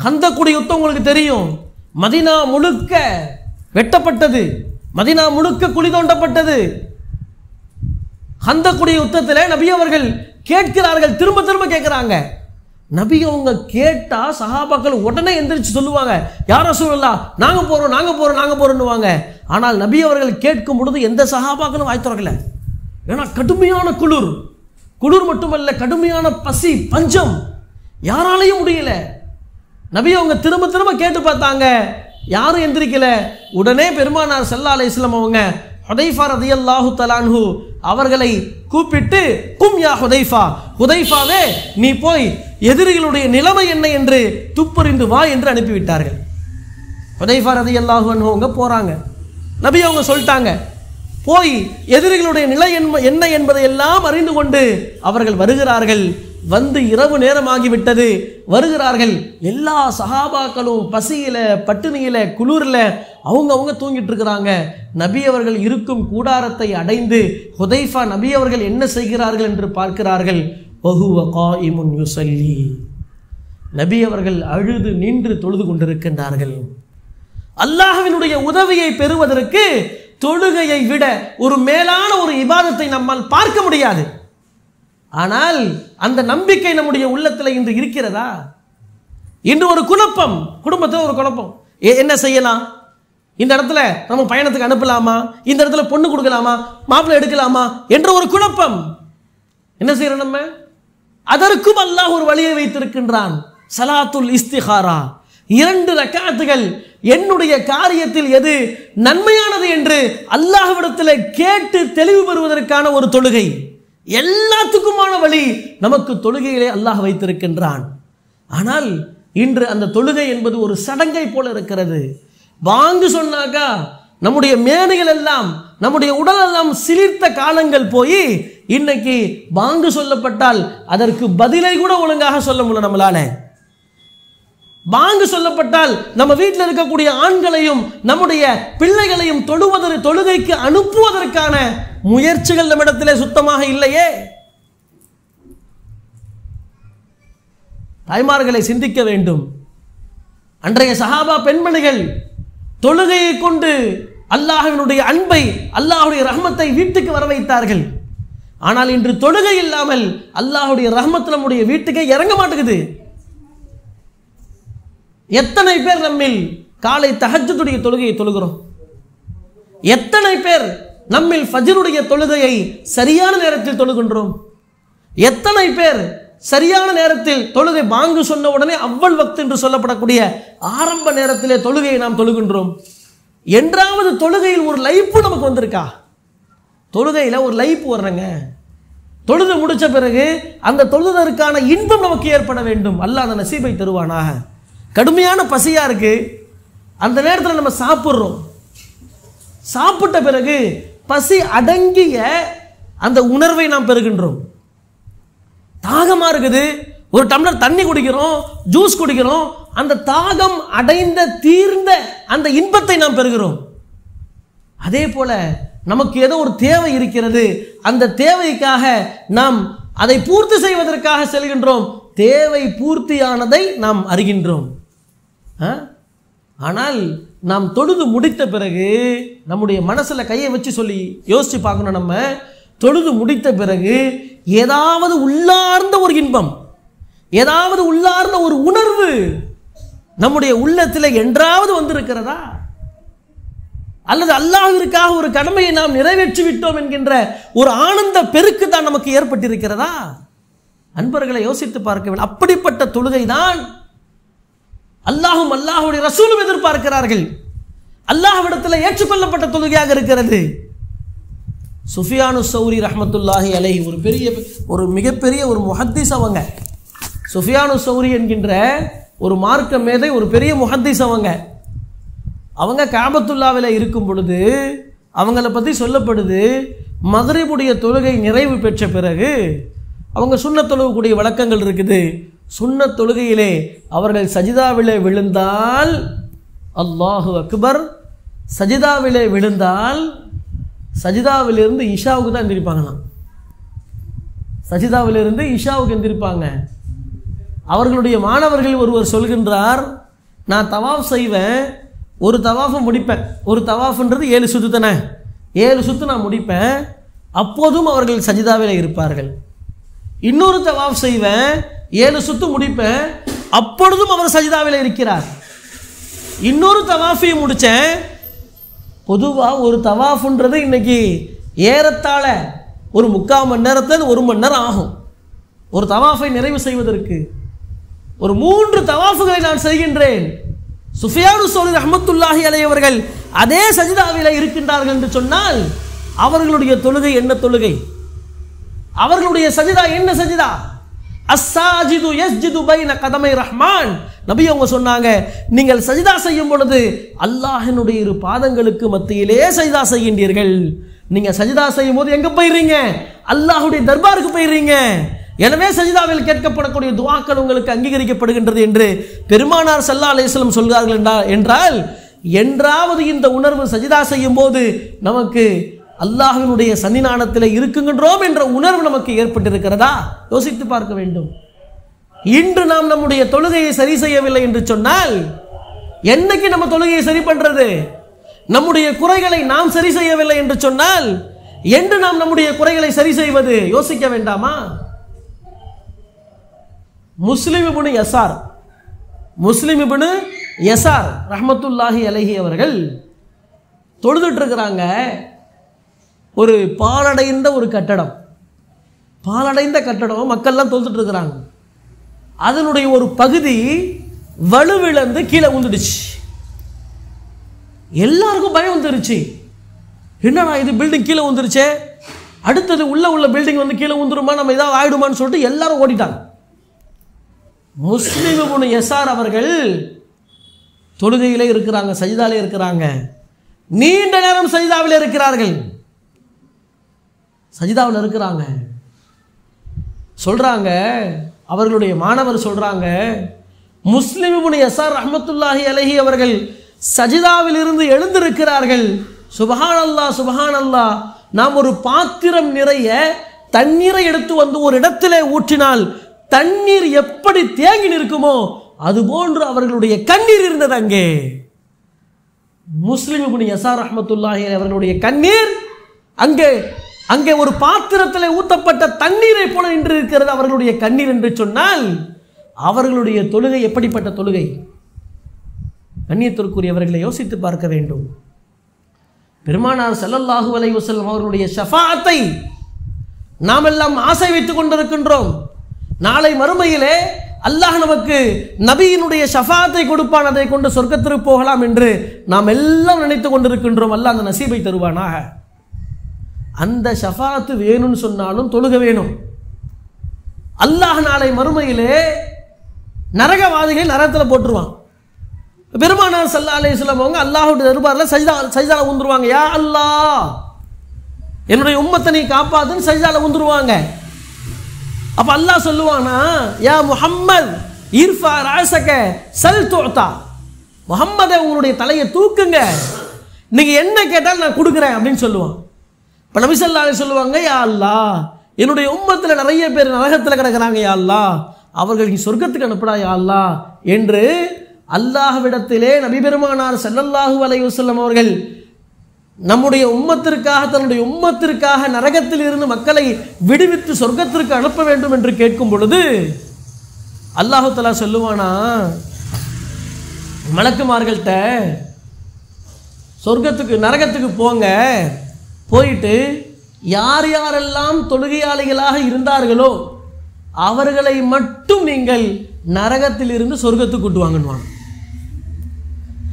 கந்தக்குடைய யுத்தம் உங்களுக்கு தெரியும். மதீனா முழுக்க வெட்டப்பட்டது, மதீனா முழுக்க குழி தோண்டப்பட்டது. கந்தக்குடைய யுத்தத்தில் நபி அவர்கள் கேட்கிறார்கள், திரும்ப திரும்ப கேட்கிறாங்க. நபி அவங்க கேட்டா சஹாபாக்கள் உடனே எந்திரிச்சு சொல்லுவாங்க, யா ரசூலல்லாஹ் நாங்க போறோம் நாங்க போறோம் நாங்க போறோம்னுவாங்க. ஆனால் நபி அவர்கள் கேட்கும் பொழுது எந்த சஹாபாக்களும் வாய் திறக்கல. ஏன்னா கடுமையான குளிர், குளிர் மட்டுமல்ல கடுமையான பசி, பஞ்சம், யாராலையும் முடியல. நபி அவங்க திரும்ப திரும்ப கேட்டு பார்த்தாங்க, யாரும் எந்திரிக்கல. உடனே பெருமானார் ஸல்லல்லாஹு அலைஹி வஸல்லம் அவங்க ஹுதைஃபா ரலியல்லாஹு தஆலா அன்ஹு அவர்களை கூப்பிட்டு, கும் யா ஹுதைஃபா, ஹுதைஃபாவே நீ போய் எதிரிகளுடைய நிலைமை என்ன என்று துப்பறிந்து வா என்று அனுப்பிவிட்டார்கள். ஹுதைஃபா ரலியல்லாஹு அன்ஹு அவங்க போறாங்க. நபி அவங்க சொல்லிட்டாங்க, போய் எதிரிகளுடைய நிலை என்ன என்பதை எல்லாம் அறிந்து கொண்டு அவர்கள் வருகிறார்கள். வந்து இரவு நேரமாகிவிட்டது, வருகிறார்கள். எல்லா சஹாபாக்களும் பசியில, பட்டினியில, குளிர்ல அவங்க தூங்கிட்டு இருக்கிறாங்க. நபி அவர்கள் இருக்கும் கூடாரத்தை அடைந்து ஹுதைஃபா நபி அவர்கள் என்ன செய்கிறார்கள் என்று பார்க்கிறார்கள். வஹுவ காயிமுன் யுஸல்லி, நபி அவர்கள் அழுது நின்று தொழுது கொண்டிருக்கின்றார்கள். அல்லாஹ்வினுடைய உதவியை பெறுவதற்கு தொழுகையை விட ஒரு மேலான ஒரு இபாதத்தை நம்மால் பார்க்க முடியாது. ஆனால் அந்த நம்பிக்கை நம்முடைய உள்ளத்தில் இன்று இருக்கிறதா? இன்று ஒரு குழப்பம், குடும்பத்தில் ஒரு குழப்பம். என்ன செய்யலாம்? இந்த இடத்துல நம்ம பயணத்துக்கு அனுப்பலாமா? இந்த இடத்துல பொண்ணு கொடுக்கலாமா? மாப்பிள்ளை எடுக்கலாமா என்ற ஒரு குழப்பம். என்ன செய்யறோம் நம்ம? அதற்கும் அல்லாஹ் ஒரு வழியை வைத்திருக்கின்றான். சலாத்துல் இஸ்திகாரா, 2 ரக்காத்துகள் என்னுடைய காரியத்தில் எது நன்மையானது என்று அல்லாஹ்விடத்தில் கேட்டு தெளிவு பெறுவதற்கான ஒரு தொழுகை. எல்லாத்துக்குமான வழி நமக்கு தொழுகையிலே அல்லாஹ் வைத்திருக்கின்றான். ஆனால் இன்று அந்த தொழுகை என்பது ஒரு சடங்கை போல இருக்கிறது. வாங்கு சொன்னாக்கா நம்முடைய மேனைகள் எல்லாம், நம்முடைய உடல் எல்லாம் சிலிர்த்த காலங்கள் போய் இன்னைக்கு வாங்கு சொல்லப்பட்டால் அதற்கு பதிலை கூட ஒழுங்காக சொல்ல முடியல நம்மளால. பாங்கு சொல்லப்பட்டால் நம்ம வீட்டில் இருக்கக்கூடிய ஆண்களையும் நம்முடைய பிள்ளைகளையும் தொழுகைக்கு அனுப்புவதற்கான முயற்சிகள் நம்மிடத்திலே சுத்தமாக இல்லையே. தாய்மார்களை சிந்திக்க வேண்டும். அன்றைய சஹாபா பெண்மணிகள் தொழுகையை கொண்டு அல்லாஹ்வினுடைய அன்பை, அல்லாஹ்வுடைய ரஹ்மத்தை வீட்டுக்கு வர வைத்தார்கள். ஆனால் இன்று தொழுகை இல்லாமல் அல்லாஹ்வுடைய ரஹ்மத் நம்முடைய வீட்டுக்கே இறங்க மாட்டேங்குது. எத்தனை பேர் நம்மில் காலை தஹஜ்ஜுடைய தொழுகையை தொழுகிறோம்? எத்தனை பேர் நம்மில் ஃபஜ்ருடைய தொழுகையை சரியான நேரத்தில் தொழுகின்றோம்? எத்தனை பேர் சரியான நேரத்தில் தொழுகை பாங்கு சொன்ன உடனே அவ்வல் வக்த் என்று சொல்லப்படக்கூடிய ஆரம்ப நேரத்திலே தொழுகையை நாம் தொழுகின்றோம்? என்றாவது தொழுகையில் ஒரு லைஃப் நமக்கு வந்திருக்கா? தொழுகையில் ஒரு லைஃப் வர்றங்க. தொழுது முடிச்ச பிறகு அந்த தொழுதற்கான இன்பம் நமக்கு ஏற்பட வேண்டும். அல்லாஹ் அந்த நசீபை தருவானாக. கடுமையான பசியா இருக்கு, அந்த நேரத்தில் நம்ம சாப்பிட்றோம். சாப்பிட்ட பிறகு பசி அடங்கிய அந்த உணர்வை நாம் பெறுகின்றோம். தாகமா இருக்குது, ஒரு டம்ளர் தண்ணி குடிக்கிறோம், ஜூஸ் குடிக்கிறோம், அந்த தாகம் அடைந்த தீர்ந்த அந்த இன்பத்தை நாம் பெறுகிறோம். அதே போல நமக்கு ஏதோ ஒரு தேவை இருக்கிறது, அந்த தேவைக்காக நாம் அதை பூர்த்தி செய்வதற்காக செல்கின்றோம். தேவை பூர்த்தியானதை நாம் அறிகின்றோம். ஆனால் நாம் தொழுது முடித்த பிறகு நம்முடைய மனசுல கையை வச்சு சொல்லி யோசிச்சு பார்க்கணும். நம்ம தொழுது முடித்த பிறகு ஏதாவது உள்ளார்ந்த ஒரு இன்பம், ஏதாவது உள்ளார்ந்த ஒரு உணர்வு நம்முடைய உள்ளத்தில் என்றாவது வந்திருக்கிறதா? அல்லது அல்லாஹ்விற்காக ஒரு கடமையை நாம் நிறைவேற்றி விட்டோம் என்கின்ற ஒரு ஆனந்த பெருக்கு தான் நமக்கு ஏற்பட்டிருக்கிறதா? அன்பர்களை யோசித்து பார்க்க வேண்டும். அப்படிப்பட்ட தொழுகை தான் அல்லாஹும் அல்லாஹ்வுடைய ரசூலும் எதிர்பார்க்கிறார்கள். அல்லாஹ்விடத்தில் ஏற்றுக்கொள்ளப்பட்ட தொழுகையாக இருக்கிறது. சுஃபியானு சௌரி ரஹ்மத்துல்லாஹி அலைஹி ஒரு மிகப்பெரிய ஒரு முஹத்திஸ். அவங்க சுஃபியானு சௌரி என்கின்ற ஒரு மார்க்க மேதை, ஒரு பெரிய முஹத்திஸ். அவங்க காபத்துல்லாவில் இருக்கும் பொழுது அவங்கள பற்றி சொல்லப்படுது, மக்ரிபுடைய தொழுகை நிறைவு பெற்ற பிறகு அவங்க சுன்னத் தொழுகக்கூடிய வழக்கங்கள் இருக்குது. சுன்னத் தொழுகையிலே அவர்கள் சஜிதாவிலே விழுந்தால் அல்லாஹு அக்பர், சஜிதாவிலே விழுந்தால் சஜிதாவிலிருந்து இஷாவுக்கு தான் எந்திரிப்பாங்களாம். சஜிதாவிலிருந்து இஷாவுக்கு எந்திரிப்பாங்க. அவர்களுடைய மாணவர்கள் ஒருவர் சொல்கின்றார், நான் தவாஃப் செய்வேன், ஒரு தவாஃபை முடிப்பேன். ஒரு தவாஃப்ன்றது 7 சுத்து தானே, 7 சுத்து நான் முடிப்பேன். அப்போதும் அவர்கள் சஜிதாவில் இருப்பார்கள். இன்னொரு தவாஃப் செய்வேன், 7 சுத்து முடிப்பேன், அப்பொழுதும் அவர் சஜிதாவில் இருக்கிறார். இன்னொரு தவாஃபையும் முடித்தேன். பொதுவாக ஒரு தவாஃப்ன்றது இன்னைக்கு ஏறத்தாழ ஒரு 3/4 மணி நேரத்தில் 1 மணி நேரம் ஆகும். ஒரு தவாஃபை நிறைவு செய்வதற்கு ஒரு 3 தவாஃபுகளை நான் செய்கின்றேன். சுஃபியானு சௌரி ரஹ்மத்துல்லாஹி அலைஹி அவர்கள் அதே சஜிதாவிலே இருக்கின்றார்கள் என்று சொன்னால் அவர்களுடைய தொழுகை என்ன தொழுகை? அவர்களுடைய சஜிதா என்ன சஜிதா? அஸ்ஸாஜிது யஸ்ஜிது பைன கதமை ரஹ்மான். நபி அவங்க சொன்னாங்க, நீங்கள் சஜிதா செய்யும் பொழுது அல்லாஹ்வினுடைய 2 பாதங்களுக்கு மத்தியிலே சஜிதா செய்கின்றீர்கள். நீங்க சஜிதா செய்யும் போது எங்க போயிடுறீங்க? அல்லாஹ்வுடைய தர்பாருக்கு போயிடுறீங்க. எனவே சஜிதாவில் கேட்கப்படக்கூடிய துஆக்கள் உங்களுக்கு அங்கீகரிக்கப்படுகின்றது என்று பெருமானார் ஸல்லல்லாஹு அலைஹி வஸல்லம் சொல்கிறார்கள் என்றால், என்றாவது இந்த உணர்வு சஜிதா செய்யும் போது நமக்கு அல்லாஹ்வினுடைய சன்னிதானத்தில் இருக்குகின்றோம் என்ற உணர்வு நமக்கு ஏற்பட்டிருக்கிறதா? யோசித்து பார்க்க வேண்டும். இன்று நாம் நம்முடைய தொழுகையை சரி செய்யவில்லை என்று சொன்னால் என்னைக்கு நம்ம தொழுகையை சரி பண்றது? நம்முடைய குறைகளை நாம் சரி செய்யவில்லை என்று சொன்னால் என்று நாம் நம்முடைய குறைகளை சரி செய்வது? யோசிக்க வேண்டாமா? முஸ்லிம் இப்னு யசார் ரஹ்மத்துல்லாஹி அலைஹி அவர்கள் தொழுதுட்டு இருக்கிறாங்க. ஒரு பாலடைந்த ஒரு கட்டடம், மக்கள்லாம் தொழுதுட்டு இருக்கிறாங்க. அதனுடைய ஒரு பகுதி வலுவிழந்து கீழே விழுந்துடுச்சு. எல்லாருக்கும் பயம் வந்துருச்சு. என்னடா இது, பில்டிங் கீழே வந்துருச்சே, அடுத்தது உள்ள பில்டிங் வந்து கீழே வந்துருமா, நம்ம ஏதாவது ஆயிடுமான்னு சொல்லிட்டு எல்லாரும் ஓடிட்டாங்க. முஸ்லிம் இப்னு யஸார் அவர்கள் தொழுகையிலே இருக்கிறாங்க, சஜிதாலே இருக்கிறாங்க, நீண்ட நேரம் சஜிதாவில் இருக்கிறார்கள். சஜிதாவில் இருக்கிறாங்க. சொல்றாங்க, அவர்களுடைய மாணவர் சொல்றாங்க, முஸ்லிம் இப்னு யஸார் ரஹ்மத்துல்லாஹி அலைஹி அவர்கள் சஜிதாவில் இருந்து எழுந்திருக்கிறார்கள். சுபஹானல்லாஹ் சுபஹானல்லாஹ், நாம் ஒரு பாத்திரம் நிறைய தண்ணீரை எடுத்து வந்து ஒரு இடத்திலே ஊற்றினால் தண்ணீர் எப்படி தேங்கி நிற்குமோ அதுபோன்று அவர்களுடைய கண்ணீர் இருந்தது. அங்கே முஸ்லிம் இப்னு யஸார் ரஹ்மத்துல்லாஹி அலைஹி அவர்களுடைய கண்ணீர் அங்கே ஒரு பாத்திரத்தில் ஊற்றப்பட்ட தண்ணீரை போல நின்று இருக்கிறது அவர்களுடைய கண்ணீர் என்று சொன்னால் அவர்களுடைய தொழுகை எப்படிப்பட்ட தொழுகை? கண்ணியத்திற்குரியவர்களை யோசித்து பார்க்க வேண்டும். பெருமானார் ஸல்லல்லாஹு அலைஹி வஸல்லம் அவர்களுடைய ஷஃபாஅத்தை நாம் எல்லாம் ஆசை வைத்துக் கொண்டிருக்கின்றோம். நாளை மறுமையிலே அல்லாஹ் நமக்கு நபியினுடைய ஷஃபாஅத்தை கொடுப்பான், அதை கொண்டு சொர்க்கத்திற்கு போகலாம் என்று நாம் எல்லாம் நினைத்துக் கொண்டிருக்கின்றோம். அல்லாஹ் அந்த நசீபை தருவானாக. அந்த ஷஃபாஅத்து வேணும்னு சொன்னாலும் தொழுக வேணும். அல்லாஹ் நாளை மறுமையிலே நரகவாதிகளை நரகத்தில் போட்டுருவான். பெருமானார் ஸல்லல்லாஹு அலைஹி வஸல்லம் அவங்க அல்லாஹ்வுடைய தர்பாரில் சஜிதால ஊந்துருவாங்க. யா அல்லாஹ், என்னுடைய உம்மத்தை நீ காப்பாத்துன்னு சஜிதால ஊந்துருவாங்க. அப்ப அல்லாஹ் சொல்லுவானா, யா முஹம்மத் இர்ஃபா ரஅஸக சல் துஅதா, முஹம்மதே உங்களுடைய தலையை தூக்குங்க, நீங்க என்ன கேட்டாலும் நான் கொடுக்குறேன் அப்படின்னு சொல்லுவான். இப்ப நபி ஸல்லல்லாஹு அலைஹி சொல்லுவாங்க, யா அல்லாஹ், என்னுடைய உம்மத்தில் நிறைய பேர் நரகத்தில் கிடக்கிறாங்க, யா அல்லாஹ், அவர்களுக்கு சொர்க்கத்துக்கு அனுப்புடா யா அல்லாஹ் என்று அல்லாஹ்விடத்திலே நபி பெருமானார் ஸல்லல்லாஹு அலைஹி வஸல்லம் அவர்கள் நம்முடைய உம்மத்திற்காக, தன்னுடைய உம்மத்திற்காக நரகத்தில் இருந்து மக்களை விடுவித்து சொர்க்கத்திற்கு அனுப்ப வேண்டும் என்று கேட்கும் பொழுது அல்லாஹு தஆலா சொல்லுவானா, மலக்குமார்கள்ட்ட சொர்க்கத்துக்கு நரகத்துக்கு போங்க, போயிட்டு யார் யாரெல்லாம் தொழுகையாளிகளாக இருந்தார்களோ அவர்களை மட்டும் நீங்கள் நரகத்தில் இருந்து சொர்க்கத்துக்கு கூட்டு வாங்கணுவாங்க.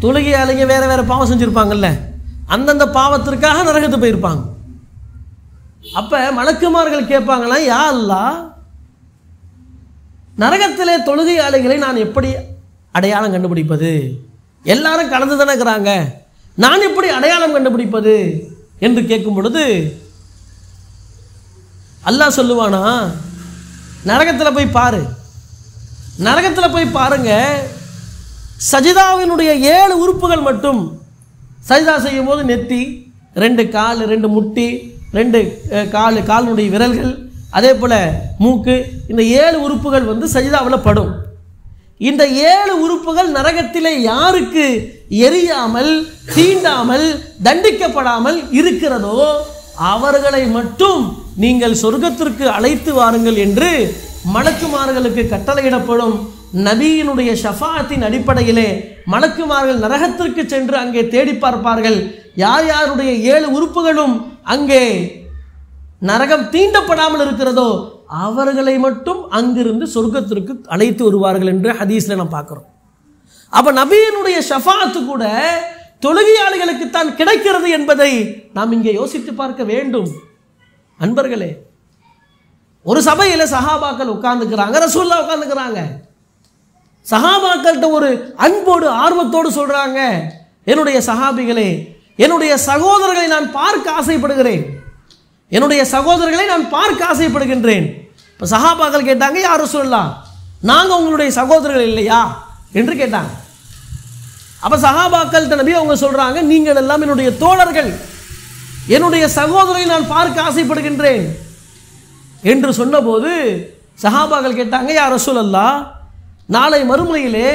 தொழுகையாளிங்க வேற வேற பாவம் செஞ்சிருப்பாங்கல்ல, அந்தந்த பாவத்திற்காக நரகத்துக்கு போயிருப்பாங்க. அப்ப மலக்குமார்கள் கேட்பாங்களா, யா அல்லாஹ், நரகத்திலே தொழுகையாளிகளை நான் எப்படி அடையாளம் கண்டுபிடிப்பது? எல்லாரும் கலந்து தானே இருக்கிறாங்க, நான் எப்படி அடையாளம் கண்டுபிடிப்பது என்று கேட்கும் பொழுது அல்லாஹ் சொல்லுவானா, நரகத்தில் போய் பாரு, நரகத்தில் போய் பாருங்க, சஜிதாவினுடைய 7 உறுப்புகள் மட்டும் சஜிதா செய்யும் போது நெத்தி, 2 கால், 2 முட்டி, 2 காலினுடைய விரல்கள், அதே போல மூக்கு, இந்த 7 உறுப்புகள் வந்து சஜிதாவில் படும். இந்த 7 உறுப்புகள் நரகத்திலே யாருக்கு எரியாமல் தீண்டாமல் தண்டிக்கப்படாமல் இருக்கிறதோ அவர்களை மட்டும் நீங்கள் சொர்க்கத்திற்கு அழைத்து வாருங்கள் என்று மலக்குமார்களுக்கு கட்டளையிடப்படும். நபியினுடைய ஷஃபாஅத்தின் அடிப்படையிலே மலக்குமார்கள் நரகத்திற்கு சென்று அங்கே தேடி பார்ப்பார்கள். யார் யாருடைய 7 உறுப்புகளும் அங்கே நரகம் தீண்டப்படாமல் இருக்கிறதோ அவர்களை மட்டும் அங்கிருந்து சொர்க்கத்திற்கு அழைத்து வருவார்கள் என்று ஹதீஸ்ல நாம் பார்க்கிறோம். அப்ப நபியினுடைய ஷஃபாஅத்து கூட தொழுகையாளிகளுக்கு தான் கிடைக்கிறது என்பதை நாம் இங்கே யோசித்து பார்க்க வேண்டும். அன்பர்களே, ஒரு சபையில சஹாபாக்கள் உட்கார்ந்துக்கிறாங்க, ரசூலுல்லாஹ் உட்கார்ந்துக்கிறாங்க. சஹாபாக்கள்கிட்ட ஒரு அன்போடு ஆர்வத்தோடு சொல்றாங்க, என்னுடைய சஹாபிகளே, என்னுடைய சகோதரர்களை நான் பார்க்க ஆசைப்படுகிறேன், என்னுடைய சகோதரர்களை நான் பார்க்க ஆசைப்படுகின்றேன். இப்போ சஹாபாக்கள் கேட்டாங்க, யா ரசூலுல்லாஹ், நாங்கள் உங்களுடைய சகோதரர்கள் இல்லையா என்று கேட்டாங்க. அப்போ சஹாபாக்கள்கிட்ட நபி அவங்க சொல்றாங்க, நீங்கள் எல்லாம் என்னுடைய தோழர்கள், என்னுடைய சகோதரரை நான் பார்க்க ஆசைப்படுகின்றேன் என்று சொன்னபோது சஹாபாக்கள் கேட்டாங்க, யா ரசூலல்லாஹ், நாளை மறுமையிலே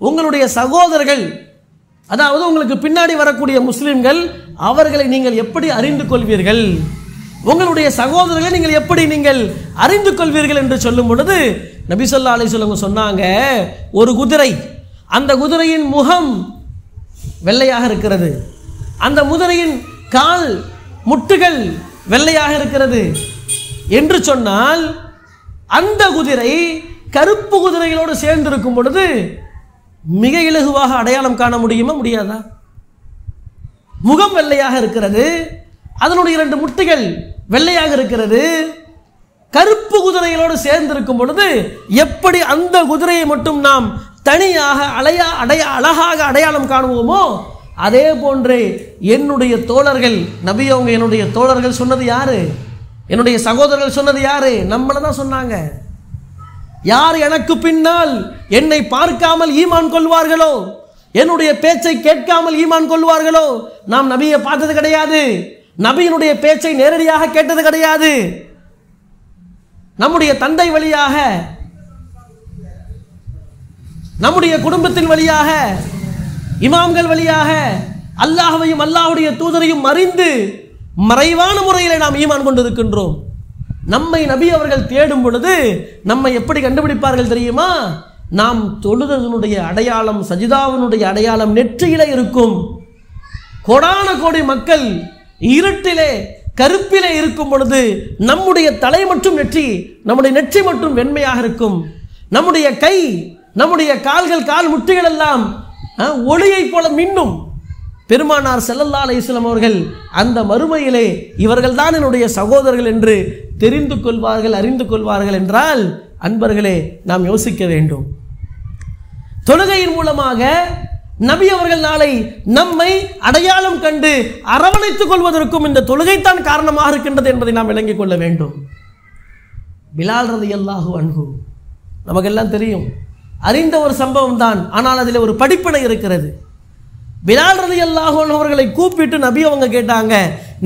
உங்களுடைய சகோதரர்கள், அதாவது உங்களுக்கு பின்னாடி வரக்கூடிய முஸ்லிம்கள், அவர்களை நீங்கள் எப்படி அறிந்து கொள்வீர்கள்? உங்களுடைய சகோதரர்களை நீங்கள் எப்படி நீங்கள் அறிந்து கொள்வீர்கள் என்று சொல்லும் பொழுது நபி ஸல்லல்லாஹு அலைஹி வஸல்லம் சொன்னாங்க, ஒரு குதிரை, அந்த குதிரையின் முகம் வெள்ளையாக இருக்கிறது, அந்த குதிரையின் கால் முட்டுகள் வெள்ளையாக இருக்கிறது என்று சொன்னால் அந்த குதிரை கருப்பு குதிரைகளோடு சேர்ந்திருக்கும் பொழுது மிக இலகுவாக அடையாளம் காண முடியுமா? முடியாதா? முகம் வெள்ளையாக இருக்கிறது, அதனுடைய 2 முட்டிகள் வெள்ளையாக இருக்கிறது, கருப்பு குதிரைகளோடு சேர்ந்திருக்கும் பொழுது எப்படி அந்த குதிரையை மட்டும் நாம் தனியாக அழகாக அடையாளம் காணுவோமோ அதே போன்றே என்னுடைய தோழர்கள், நபி அவங்க என்னுடைய தோழர்கள் சொன்னது யாரு? என்னுடைய சகோதரர்கள் சொன்னது யாரு? நம்மளை தான் சொன்னாங்க. யார் எனக்கு பின்னால் என்னை பார்க்காமல் ஈமான் கொள்வார்களோ, என்னுடைய பேச்சை கேட்காமல் ஈமான் கொள்வார்களோ, நாம் நபியை பார்த்தது கிடையாது, நபியினுடைய பேச்சை நேரடியாக கேட்டது கிடையாது, நம்முடைய தந்தை வழியாக, நம்முடைய குடும்பத்தின் வழியாக, இமாம்கள் வழியாக அல்லாஹ்வையும் அல்லாஹ்வுடைய தூதரையும் அறிந்து மறைவான முறையில் நாம் ஈமான் கொண்டிருக்கின்றோம். நம்மை நபி அவர்கள் தேடும் பொழுது நம்மை எப்படி கண்டுபிடிப்பார்கள் தெரியுமா? நாம் தொழுதனுடைய அடையாளம், சஜிதாவினுடைய அடையாளம் நெற்றியிலே இருக்கும். கோடான கோடி மக்கள் இருட்டிலே கருப்பிலே இருக்கும் பொழுது நம்முடைய தலை மற்றும் நெற்றி, நம்முடைய நெற்றி மற்றும் வெண்மையாக இருக்கும். நம்முடைய கை, நம்முடைய கால்கள், கால் முட்டிகள் எல்லாம் ஒளியை போல மின்னும். பெருமானார் ஸல்லல்லாஹு அலைஹி வஸல்லம் அவர்கள் அந்த மறுமையிலே இவர்கள் தான் என்னுடைய சகோதரர்கள் என்று தெரிந்து கொள்வார்கள், அறிந்து கொள்வார்கள் என்றால் அன்பர்களே நாம் யோசிக்க வேண்டும். தொழுகையின் மூலமாக நபி அவர்கள் நாளை நம்மை அடையாளம் கண்டு அரவணைத்துக் கொள்வதற்கும் இந்த தொழுகைத்தான் காரணமாக இருக்கின்றது என்பதை நாம் விளங்கிக் கொள்ள வேண்டும். பிலால் ரலியல்லாஹு அன்ஹு நமக்கெல்லாம் தெரியும், அறிந்த ஒரு சம்பவம் தான், ஆனால் அதில் ஒரு படிப்பினை இருக்கிறது. பிலால் ரலியல்லாஹு அன்ஹு அவர்களை கூப்பிட்டு நபி அவங்க கேட்டாங்க,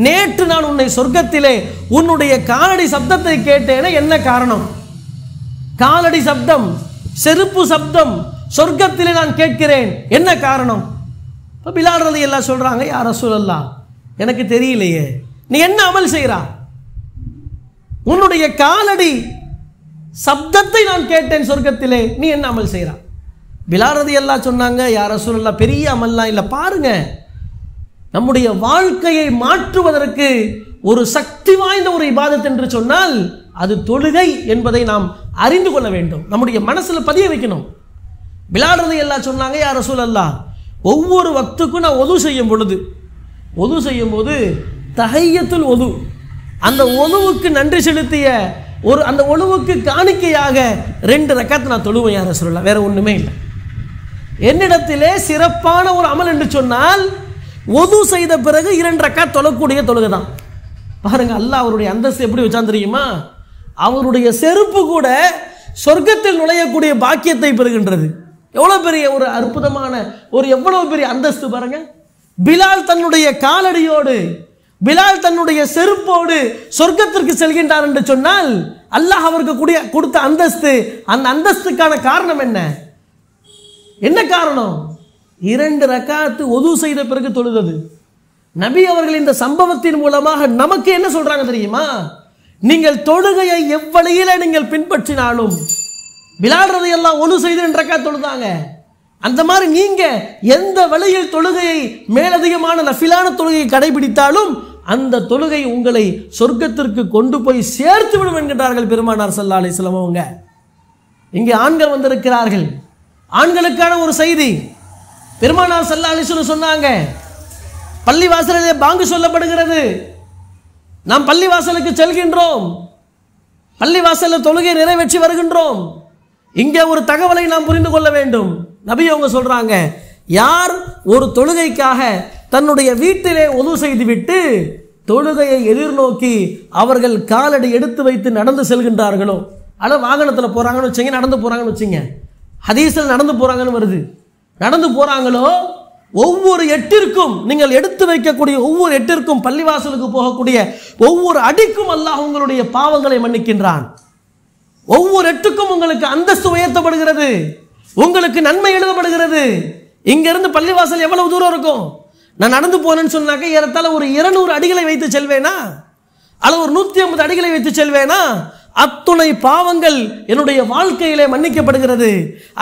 நேற்று நான் உன்னை சொர்க்கத்திலே உன்னுடைய காலடி சப்தத்தை கேட்டேனே, என்ன காரணம்? காலடி சப்தம், செருப்பு சப்தம் சொர்க்கத்திலே நான் கேட்கிறேன், என்ன காரணம்? பிலால் ரலியல்லாஹு சொல்றாங்க, யா ரசூலல்லாஹ் எனக்கு தெரியலையே, நீ என்ன அமல் செய்றா? உன்னுடைய காலடி சப்தத்தை நான் கேட்டேன் சொர்க்கத்திலே, நீ என்ன அமல் செய்றா? பிலால் ரலியல்லாஹு சொன்னாங்க, யா ரசூலல்லாஹ் பெரிய அமல்லாம் இல்லை, பாருங்க நம்முடைய வாழ்க்கையை மாற்றுவதற்கு ஒரு சக்தி வாய்ந்த ஒரு இபாதத் என்று சொன்னால் அது தொழுகை என்பதை நாம் அறிந்து கொள்ள வேண்டும், நம்முடைய மனசுல பதிய வைக்கணும். பிலால் ரலியல்லாஹு சொன்னாங்க, யா ரசூலல்லாஹ் ஒவ்வொரு வக்துக்கும் நான் ஒது செய்யும் போது தஹிய்யத்துல் ஒது, அந்த ஒதுவுக்கு நன்றி செலுத்திய ஒரு அந்த ஒழுவுக்கு காணிக்கையாக 2 ரக்காத் நான் தொழுவேன் யா ரசூலல்லாஹ், வேற ஒண்ணுமே இல்லை. என்னிடத்திலே சிறப்பான ஒரு அமல் என்று சொன்னால் ஒது செய்த பிறகு 2 ரக்காத் தொழக்கூடிய தொழுகை தான். பாருங்க அல்லாஹ் அவருடைய அந்தஸ்து எப்படி வச்சான் தெரியுமா? அவருடைய செருப்பு கூட சொர்க்கத்தில் நுழையக்கூடிய பாக்கியத்தை பெறுகின்றது. எவ்வளவு பெரிய ஒரு அற்புதமான ஒரு எவ்வளவு பெரிய அந்தஸ்து பாருங்க. பிலால் தன்னுடைய காலடியோடு, பிலால் தன்னுடைய செருப்போடு சொர்க்கத்திற்கு செல்கின்றார் என்று சொன்னால் அல்லாஹ் அவருக்கு கொடுத்த அந்தஸ்து, அந்த அந்தஸ்துக்கான காரணம் என்ன? என்ன காரணம்? 2 ரக்காத்து ஒது செய்த பிறகு தொழுதது. நபி அவர்கள் இந்த சம்பவத்தின் மூலமாக நமக்கு என்ன சொல்றாங்க தெரியுமா? நீங்கள் தொழுகையை எவ்வழியில நீங்கள் பின்பற்றினாலும், பிலால் ரலியல்லாஹு ஒது செய்து 2 ரக்காத் தொழுதாங்க, அந்த மாதிரி நீங்க எந்த வழியில் தொழுகையை மேலதிகமான நஃபிலான தொழுகையை கடைபிடித்தாலும் அந்த தொழுகை உங்களை சொர்க்கத்திற்கு கொண்டு போய் சேர்த்து விடும் என்கிறார்கள் பெருமானார் ஸல்லல்லாஹு அலைஹி வஸல்லம் அவங்க. இங்கே ஆண்கள் வந்திருக்கிறார்கள், ஆண்களுக்கான ஒரு செய்தி. பெருமானார் ஸல்லல்லாஹு அலைஹி வஸல்லம் சொன்னாங்க, பள்ளிவாசலிலே பாங்கு சொல்லப்படுகிறது, நாம் பள்ளிவாசலுக்கு செல்கின்றோம், பள்ளிவாசலில் தொழுகை நிறைவேற்றி வருகின்றோம். இங்கே ஒரு தகவலை நாம் புரிந்து கொள்ள வேண்டும். நபி அவங்க சொல்றாங்க, யார் ஒரு தொழுகைக்காக தன்னுடைய வீட்டிலே ஒது செய்துவிட்டு தொழுகையை எதிர்நோக்கி அவர்கள் காலடி எடுத்து வைத்து நடந்து செல்கின்றார்களோ, அல்ல வாகனத்தில் போறாங்கன்னு வச்சுங்க, நடந்து போறாங்கன்னு வச்சுங்க, ஹதீஸில் நடந்து போறாங்கன்னு வருது, நடந்து போறாங்களோ ஒவ்வொரு எட்டிற்கும் நீங்கள் எடுத்து வைக்கக்கூடிய ஒவ்வொரு எட்டிற்கும் பள்ளிவாசலுக்கு போகக்கூடிய ஒவ்வொரு அடிக்கும் அல்லாஹ் உங்களுடைய பாவங்களை மன்னிக்கின்றான். ஒவ்வொரு எட்டுக்கும் உங்களுக்கு அந்தஸ்து உயர்த்தப்படுகிறது, உங்களுக்கு நன்மை எழுதப்படுகிறது. இங்கிருந்து பள்ளிவாசல் எவ்வளவு தூரம் இருக்கும்? நான் நடந்து போனேன்னு சொன்னாக்க ஏறத்தாழ ஒரு 200 அடிகளை வைத்து செல்வேனா, அல்லது ஒரு 150 அடிகளை வைத்து செல்வேனா? அத்துணை பாவங்கள் என்னுடைய வாழ்க்கையிலே மன்னிக்கப்படுகிறது,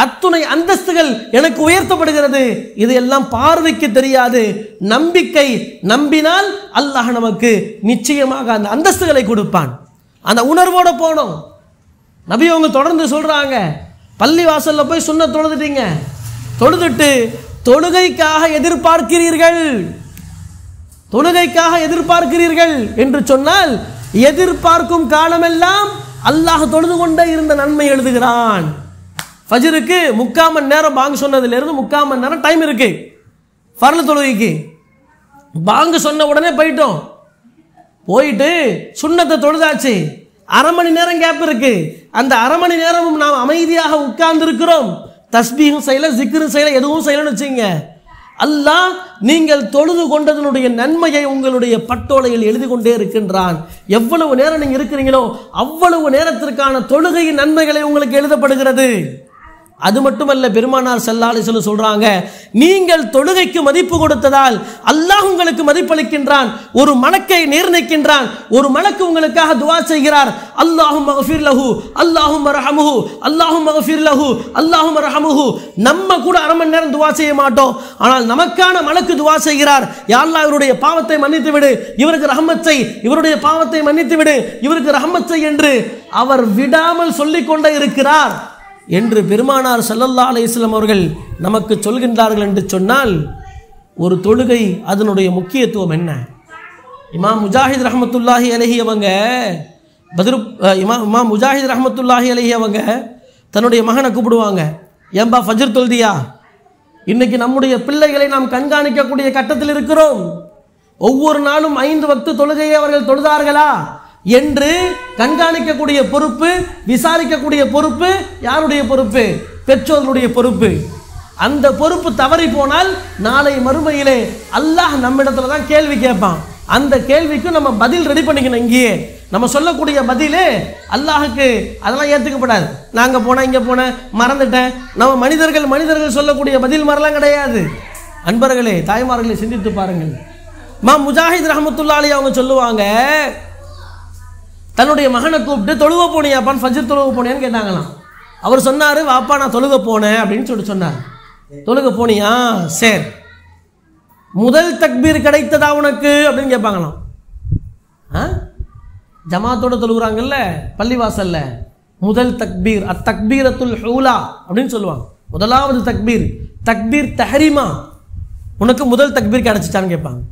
அத்துணை அந்தஸ்துகள் எனக்கு உயர்த்தப்படுகிறது. இது எல்லாம் பார்வைக்கு தெரியாது, நம்பிக்கை, நம்பினால் அல்லாஹ் நமக்கு நிச்சயமாக அந்த அந்தஸ்துகளை கொடுப்பான். அந்த உணர்வோட போனோம். நபி அவங்க தொடர்ந்து சொல்றாங்க, பள்ளி வாசல்ல போய் சுன்னத் தொழுதுட்டீங்க, தொழுதுட்டு தொழுகைக்காக எதிர்பார்க்கிறீர்கள் என்று சொன்னால், எதிர்பார்க்கும் காலமெல்லாம் அல்லாஹ் தொழுது கொண்டே இருந்த நன்மை எழுதுகிறான். ஃபஜ்ருக்கு 3/4 மணி நேரம் பாங்கு சொன்னதிலிருந்து 3/4 மணி நேரம் டைம் இருக்கு ஃபர்ல் தொழுகைக்கு. பாங்கு சொன்ன உடனே போயிட்டு சுன்னத்தை தொழுதாச்சு, அரை மணி நேரம் கேப் இருக்கு. அந்த அரை மணி நேரமும் நாம் அமைதியாக உட்கார்ந்து இருக்கிறோம், தஸ்பீஹும் செய்யல, ஜிக்ரும் செய்யல, எதுவும் செய்யலன்னு வச்சுங்க, அல்லாஹ் நீங்கள் தொழுது கொண்டதனுடைய நன்மையை உங்களுடைய பட்டோலையில் எழுதி கொண்டே இருக்கின்றான். எவ்வளவு நேரம் நீங்க இருக்கிறீங்களோ அவ்வளவு நேரத்திற்கான தொழுகையின் நன்மைகளை உங்களுக்கு எழுதப்படுகிறது. அது மட்டுமல்ல, பெருமானார் ஸல்லல்லாஹு அலைஹி வஸல்லம் சொல்றாங்க, நீங்கள் தொழுகைக்கு மதிப்பு கொடுத்ததால் அல்லாஹ் உங்களுக்கு மதிப்பளிக்கின்றான். ஒரு மலக்கை நிர்ணயிக்கின்றான், ஒரு மலக்கு உங்களுக்காக துஆ செய்கிறார், அல்லாஹும்ம கஃபிர் லஹு, அல்லாஹும்ம ரஹமுஹு, அல்லாஹும்ம கஃபிர் லஹு, அல்லாஹும்ம ரஹமுஹு. நம்ம கூட அரை மணி நேரம் துஆ செய்ய மாட்டோம், ஆனால் நமக்கான மலக்கு துஆ செய்கிறார், யா அல்லாஹ் இவருடைய பாவத்தை மன்னித்து விடு, இவருக்கு ரஹமத் செய், இவருடைய பாவத்தை மன்னித்து விடு, இவருக்கு ரஹமத் செய் என்று அவர் விடாமல் சொல்லிக் கொண்டே இருக்கிறார் என்று பெருமானார் ஸல்லல்லாஹு அலைஹி வஸல்லம் அவர்கள் நமக்கு சொல்கின்றார்கள் என்று சொன்னால், ஒரு தொழுகை அதனுடைய முக்கியத்துவம் என்ன? இமாம் முஜாஹித் ரஹ்மத்துல்லாஹி அலைஹி அவங்க இமாம் முஜாஹித் ரஹ்மத்துல்லாஹி அலைஹி அவங்க தன்னுடைய மகனை கூப்பிடுவாங்க, ஏம்பா ஃபஜ்ர் தொழுதியா? இன்னைக்கு நம்முடைய பிள்ளைகளை நாம் கண்காணிக்கக்கூடிய கட்டத்தில் இருக்கிறோம். ஒவ்வொரு நாளும் 5 வக்து தொழுகையை அவர்கள் தொழுதார்களா என்று கண்காணிக்கக்கூடிய பொறுப்பு, விசாரிக்கக்கூடிய பொறுப்பு யாருடைய பொறுப்பு? பெற்றோர்களுடைய பொறுப்பு. அந்த பொறுப்பு தவறி போனால் நாளை மறுமையிலே அல்லாஹ் நம்மிடத்துல தான் கேள்வி கேட்பான். அந்த கேள்விக்கு நம்ம பதில் ரெடி பண்ணிக்கணும். இங்கேயே நம்ம சொல்லக்கூடிய பதிலே அல்லாஹுக்கு அதெல்லாம் ஏற்றுக்கப்படாது. நாங்க போனேன், இங்க போனேன், மறந்துட்டேன். நம்ம மனிதர்கள் சொல்லக்கூடிய பதில் மாதிரிலாம் கிடையாது. அன்பர்களே, தாய்மார்களை சிந்தித்து பாருங்கள். முஜாஹித் ரஹ்மத்துல்லாஹி அலைஹி அவங்க சொல்லுவாங்க, தன்னுடைய மகனை கூப்பிட்டு தொழுக போனியாப்பான்னு, ஃபஜ்ர் தொழுக போனியான்னு கேட்டாங்களாம். அவர் சொன்னாரு, வாப்பா நான் தொழுக போனேன் அப்படின்னு சொன்னார். தொழுக போனியா? சரி, முதல் தக்பீர் கிடைத்ததா உனக்கு அப்படின்னு கேட்பாங்களாம். ஜமாத்தோட தொழுகிறாங்கல்ல பள்ளிவாசல்ல, முதல் தக்பீர் அத்தக்பீரத்துல் ஹூலா அப்படின்னு சொல்லுவாங்க. முதலாவது தக்பீர், தக்பீர் தஹ்ரீமா, உனக்கு முதல் தக்பீர் கிடைச்சிட்டான்னு கேட்பாங்க.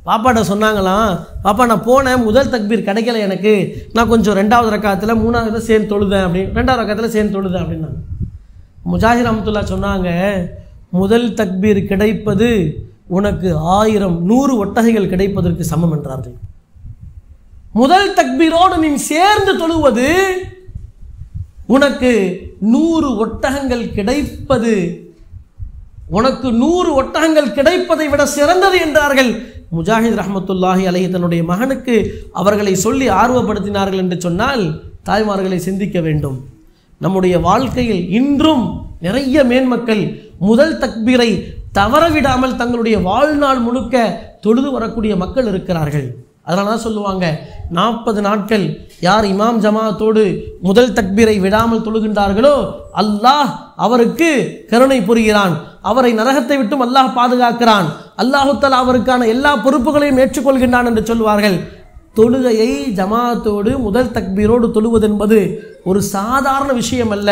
பாப்பாட்ட சொன்னாங்களாம், பாப்பா நான் போனேன், முதல் தக்பீர் கிடைக்கல எனக்கு, நான் கொஞ்சம் 2வது ரக்காத்துல 3வது சேர்ந்து தொழுதேன் அப்படின்னு, 2வது ரக்காத்துல சேர்ந்து தொழுதேன் அப்படின்னா. முஜாஹித் ரஹ்மத்துல்லாஹ் சொன்னாங்க, முதல் தக்பீர் கிடைப்பது உனக்கு 1000-100 ஒட்டகைகள் கிடைப்பதற்கு சமம் என்றார்கள். முதல் தக்பீரோடு நீ சேர்ந்து தொழுவது உனக்கு 100 ஒட்டகங்கள் கிடைப்பது, உனக்கு 100 ஒட்டகங்கள் கிடைப்பதை விட சிறந்தது என்றார்கள். முஜாஹித் ரஹ்மத்துல்லாஹி அலைஹி தன்னுடைய மகனுக்கு அவர்களை சொல்லி ஆர்வப்படுத்தினார்கள் என்று சொன்னால், தாய்மார்களை சிந்திக்க வேண்டும். நம்முடைய வாழ்க்கையில் இன்றும் நிறைய மேன்மக்கள் முதல் தக்பீரை தவறவிடாமல் தங்களுடைய வாழ்நாள் முழுக்க தொழுது வரக்கூடிய மக்கள் இருக்கிறார்கள். அதனால தான் சொல்லுவாங்க, 40 நாட்கள் யார் இமாம் ஜமாத்தோடு முதல் தக்பீரை விடாமல் தொழுகின்றார்களோ அல்லாஹ் அவருக்கு கருணை புரிகிறான், அவரை நரகத்தை விட்டும் அல்லாஹ் பாதுகாக்கிறான், அல்லாஹு தஆலா அவருக்கான எல்லா பொறுப்புகளையும் ஏற்றுக்கொள்கின்றான் என்று சொல்வார்கள். தொழுகையை ஜமாத்தோடு முதல் தக்பீரோடு தொழுவது என்பது ஒரு சாதாரண விஷயம் அல்ல,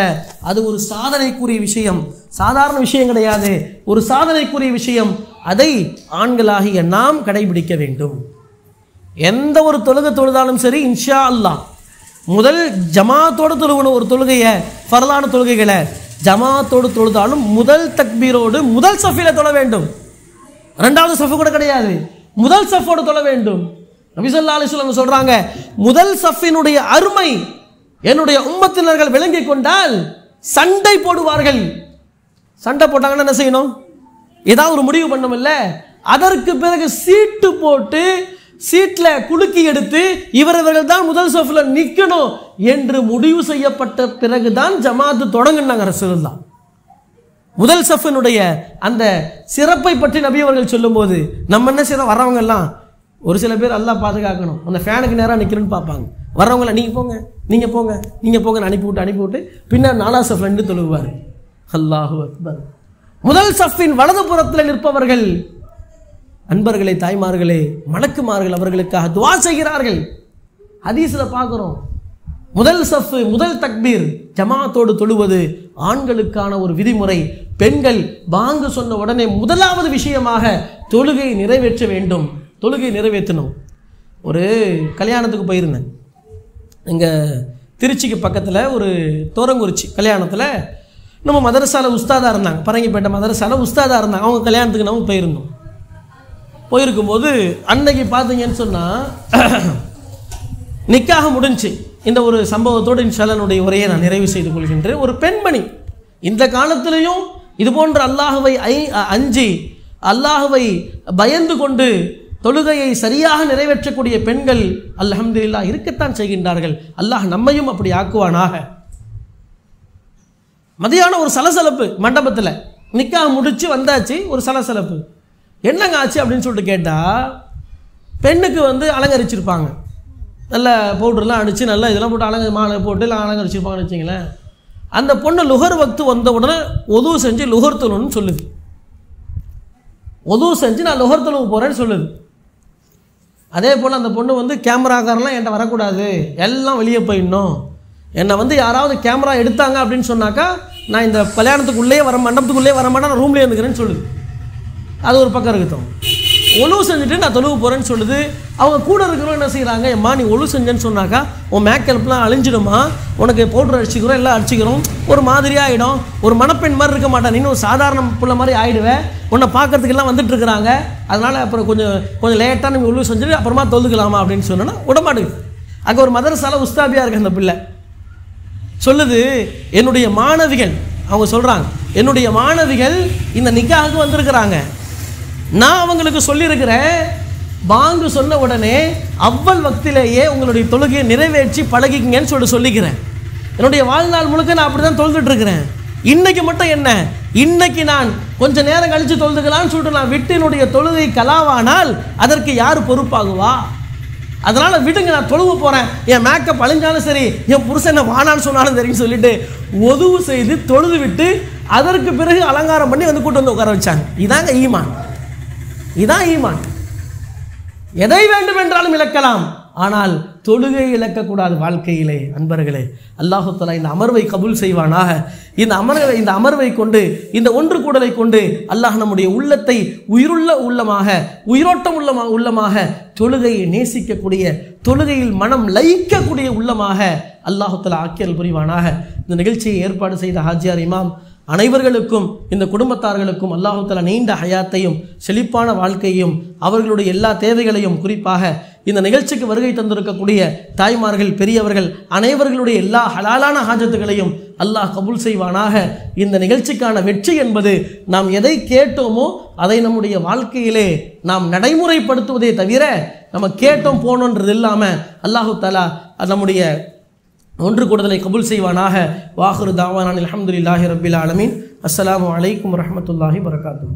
அது ஒரு சாதனைக்குரிய விஷயம். சாதாரண விஷயம் கிடையாது, ஒரு சாதனைக்குரிய விஷயம். அதை ஆண்களாகிய நாம் கடைபிடிக்க வேண்டும். எந்த ஒரு தொழுகை தொழுதாலும் சரி, இன்ஷா அல்லாஹ் முதல் ஜமாத்தோடு தொழுகணும். ஒரு தொழுகையை, ஃபர்லான தொழுகைகளை ஜமாத்தோடு தொழுதாலும் முதல் தக்பீரோடு முதல் சஃபில தொழ வேண்டும். 2வது சஃபு கூட கிடையாது, முதல் சஃபோடு தொழ வேண்டும். நபி ஸல்லல்லாஹு அலைஹி வஸல்லம் சொல்றாங்க, முதல் சஃபினுடைய அருமை என்னுடைய உம்மத்தினர்கள் விளங்கிக் கொண்டால் சண்டை போடுவார்கள். சண்டை போட்டாங்கன்னா என்ன செய்யணும்? ஏதாவது ஒரு முடிவு பண்ணோம்ல, அதற்கு பிறகு சீட்டு போட்டு சீட்டில் குலுக்கி எடுத்து இவர்கள் தான் முதல் சஃப்ல நிற்கணும் என்று முடிவு செய்யப்பட்ட பிறகுதான் ஜமாத்து தொடங்கினாங்க ரசூலுல்லாஹ். முதல் சஃபினுடைய அந்த சிறப்பை பற்றி நபி அவர்கள் சொல்லும்போது நம்ம என்ன செய்யணும்? வர்றவங்க எல்லாம் ஒரு சில பேர் அல்லாஹ் பாதுகாக்கணும், அந்த ஃபேனுக்கு நேராக நிற்கிறேன்னு பார்ப்பாங்க. வர்றவங்கள நீங்கள் போங்க, நீங்கள் போங்க, நீங்கள் போங்கன்னு அனுப்பிவிட்டு பின்னர் 4வது சஃப்ல நின்று தொழுவார். அல்லாஹு அக்பர். முதல் சஃபின் வலது புறத்தில் நிற்பவர்கள், அன்பர்களே, தாய்மார்களே, மலக்குமார்கள் அவர்களுக்காக துஆ செய்கிறார்கள். ஹதீஸ்ல பார்க்கிறோம், முதல் சஃப் முதல் தக்பீர் ஜமாத்தோடு தொழுவது ஆண்களுக்கான ஒரு விதிமுறை, பெண்கள் பாங்கு சொன்ன உடனே முதலாவது விஷயமாக தொழுகை நிறைவேற்ற வேண்டும், தொழுகை நிறைவேற்றணும். ஒரு கல்யாணத்துக்கு போயிருந்தேன். இங்கே திருச்சிக்கு பக்கத்தில் ஒரு தோரங்குறிச்சி கல்யாணத்தில் நம்ம மதரசாவில் உஸ்தாதாக இருந்தாங்க, பரங்கிப்பேட்டை மதரசாவில் உஸ்தாதாக இருந்தாங்க. அவங்க கல்யாணத்துக்கு நம்ம போயிருந்தோம். போயிருக்கும்போது அன்னைக்கு பார்த்தீங்கன்னு சொன்னால் நிக்காக முடிஞ்சு. இந்த ஒரு சம்பவத்தோடு இன்ஷால்லாஹ்னுடைய உரையை நான் நிறைவு செய்து கொள்கின்றேன். ஒரு பெண்மணி இந்த காலத்திலையும் இது போன்ற அல்லாஹ்வை அஞ்சி அல்லாஹ்வை பயந்து கொண்டு தொழுகையை சரியாக நிறைவேற்றக்கூடிய பெண்கள் அல்ஹம்துலில்லாஹ் இருக்கத்தான் செய்கின்றார்கள். அல்லாஹ் நம்மையும் அப்படி ஆக்குவானாக. மதியானம் ஒரு சலசலப்பு மண்டபத்தில், நிக்காக முடிச்சு வந்தாச்சு, ஒரு சலசலப்பு. என்னங்க ஆச்சு அப்படின்னு சொல்லிட்டு கேட்டால், பெண்ணுக்கு அலங்கரிச்சிருப்பாங்க, நல்ல பவுடர்லாம் அடித்து நல்லா இதெல்லாம் போட்டு மாலை போட்டு எல்லாம் அலங்கரிச்சிருப்பாங்கன்னு வச்சிங்களேன். அந்த பொண்ணு லுகர் வக்து வந்த உடனே ஒது செஞ்சு லுகர் தொழுன்னு சொல்லுது. ஒது செஞ்சு நான் லுகர் தொழுவு போகிறேன்னு சொல்லுது. அதே போல் அந்த பொண்ணு கேமராக்காரெலாம் என்கிட்ட வரக்கூடாது, எல்லாம் வெளியே போயிடணும், என்னை யாராவது கேமரா எடுத்தாங்க அப்படின்னு சொன்னாக்கா நான் இந்த கல்யாணத்துக்குள்ளேயே மண்டபத்துக்குள்ளேயே வர மாட்டேன், நான் ரூம்லேயே இருந்துக்கிறேன்னு சொல்லுது. அது ஒரு பக்கம் இருக்கட்டும். ஒழு செஞ்சுட்டு நான் தொழுவு போகிறேன்னு சொல்லுது. அவங்க கூட இருக்கிறவங்க என்ன செய்கிறாங்க, எம்மா நீ ஒழு செஞ்சேன்னு சொன்னாக்கா உன் மேக்கெல்லாம் அழிஞ்சிடுமா, உனக்கு பவுடர் அடிச்சுக்கிறோம் எல்லாம் அடிச்சுக்கிறோம், ஒரு மாதிரியாக ஆகிடும், ஒரு மணப்பெண் மாதிரி இருக்க மாட்டேன், நீனும் ஒரு சாதாரண பிள்ளை மாதிரி ஆகிடுவேன், உன்னை பார்க்கறதுக்கெல்லாம் வந்துட்டுருக்குறாங்க, அதனால் அப்புறம் கொஞ்சம் லேட்டாக நீங்கள் ஒழு செஞ்சுட்டு அப்புறமா தொழுதுக்கலாமா அப்படின்னு சொன்னோன்னா விடமாட்டுது. அங்கே ஒரு மதரசால உஸ்தாபியாக இருக்கு அந்த பிள்ளை. சொல்லுது, என்னுடைய மாணவிகள், அவங்க சொல்கிறாங்க, என்னுடைய மாணவிகள் இந்த நிக்காஹுக்கு வந்திருக்கிறாங்க, நான் அவங்களுக்கு சொல்லியிருக்கிறேன், பாங்கு சொன்ன உடனே அவ்வள் வக்திலேயே உங்களுடைய தொழுகையை நிறைவேற்றி பழகிக்கங்கன்னு சொல்லிக்கிறேன். என்னுடைய வாழ்நாள் முழுக்க நான் அப்படி தான் தொழுதுட்டு இருக்கிறேன். இன்னைக்கு மட்டும் என்ன, இன்னைக்கு நான் கொஞ்ச நேரம் கழித்து தொழுதுக்கலான்னு சொல்லிட்டு நான் விட்டு என்னுடைய தொழுகை கலாவானால் அதற்கு யார் பொறுப்பாகுவா? அதனால் விடுங்க, நான் தொழுவு போகிறேன், என் மேக்கப் அழிஞ்சாலும் சரி, என் புருஷன் என்ன வானான்னு சொன்னாலும் சரின்னு சொல்லிட்டு ஒதுவு செய்து தொழுது விட்டு அதற்கு பிறகு அலங்காரம் பண்ணி கூட்டு உட்கார வச்சாங்க. இதாங்க ஈமான், இதான் ஈமான். எதை வேண்டும் என்றாலும் இழக்கலாம், ஆனால் தொழுகை இழக்கக்கூடாது வாழ்க்கையிலே. அன்பர்களே, அல்லாஹு தஆலா இந்த அமர்வை கபூல் செய்வானாக. இந்த அமர்வை கொண்டு, இந்த ஒன்று கூடலை கொண்டு அல்லாஹ் நம்முடைய உள்ளத்தை உயிருள்ள உள்ளமாக, உயிரோட்டம் உள்ளமாக, தொழுகையை நேசிக்கக்கூடிய, தொழுகையில் மனம் லயிக்கக்கூடிய உள்ளமாக அல்லாஹு தஆலா ஆக்கியல் புரிவானாக. இந்த நிகழ்ச்சியை ஏற்பாடு செய்த ஹாஜியார் இமாம் அனைவர்களுக்கும், இந்த குடும்பத்தார்களுக்கும் அல்லாஹு தஆலா நீண்ட ஹயாத்தையும் செழிப்பான வாழ்க்கையையும் அவர்களுடைய எல்லா தேவைகளையும், குறிப்பாக இந்த நிகழ்ச்சிக்கு வருகை தந்திருக்கக்கூடிய தாய்மார்கள், பெரியவர்கள் அனைவர்களுடைய எல்லா ஹலாலான ஹாஜத்துகளையும் அல்லாஹ் கபூல் செய்வானாக. இந்த நிகழ்ச்சிக்கான வெற்றி என்பது நாம் எதை கேட்டோமோ அதை நம்முடைய வாழ்க்கையிலே நாம் நடைமுறைப்படுத்துவதே தவிர நம்ம கேட்டோம் போனோன்றது இல்லாமல் அல்லாஹு தஆலா நம்முடைய ஒன்று கூடுதலை கபூல் செய்வானாக. வாஹிரு தாவானா அல்ஹம்துலில்லாஹி ரப்பில் ஆலமீன். அஸ்ஸலாமு அலைக்கும் வரஹ்மத்துல்லாஹி வபரகாத்துஹு.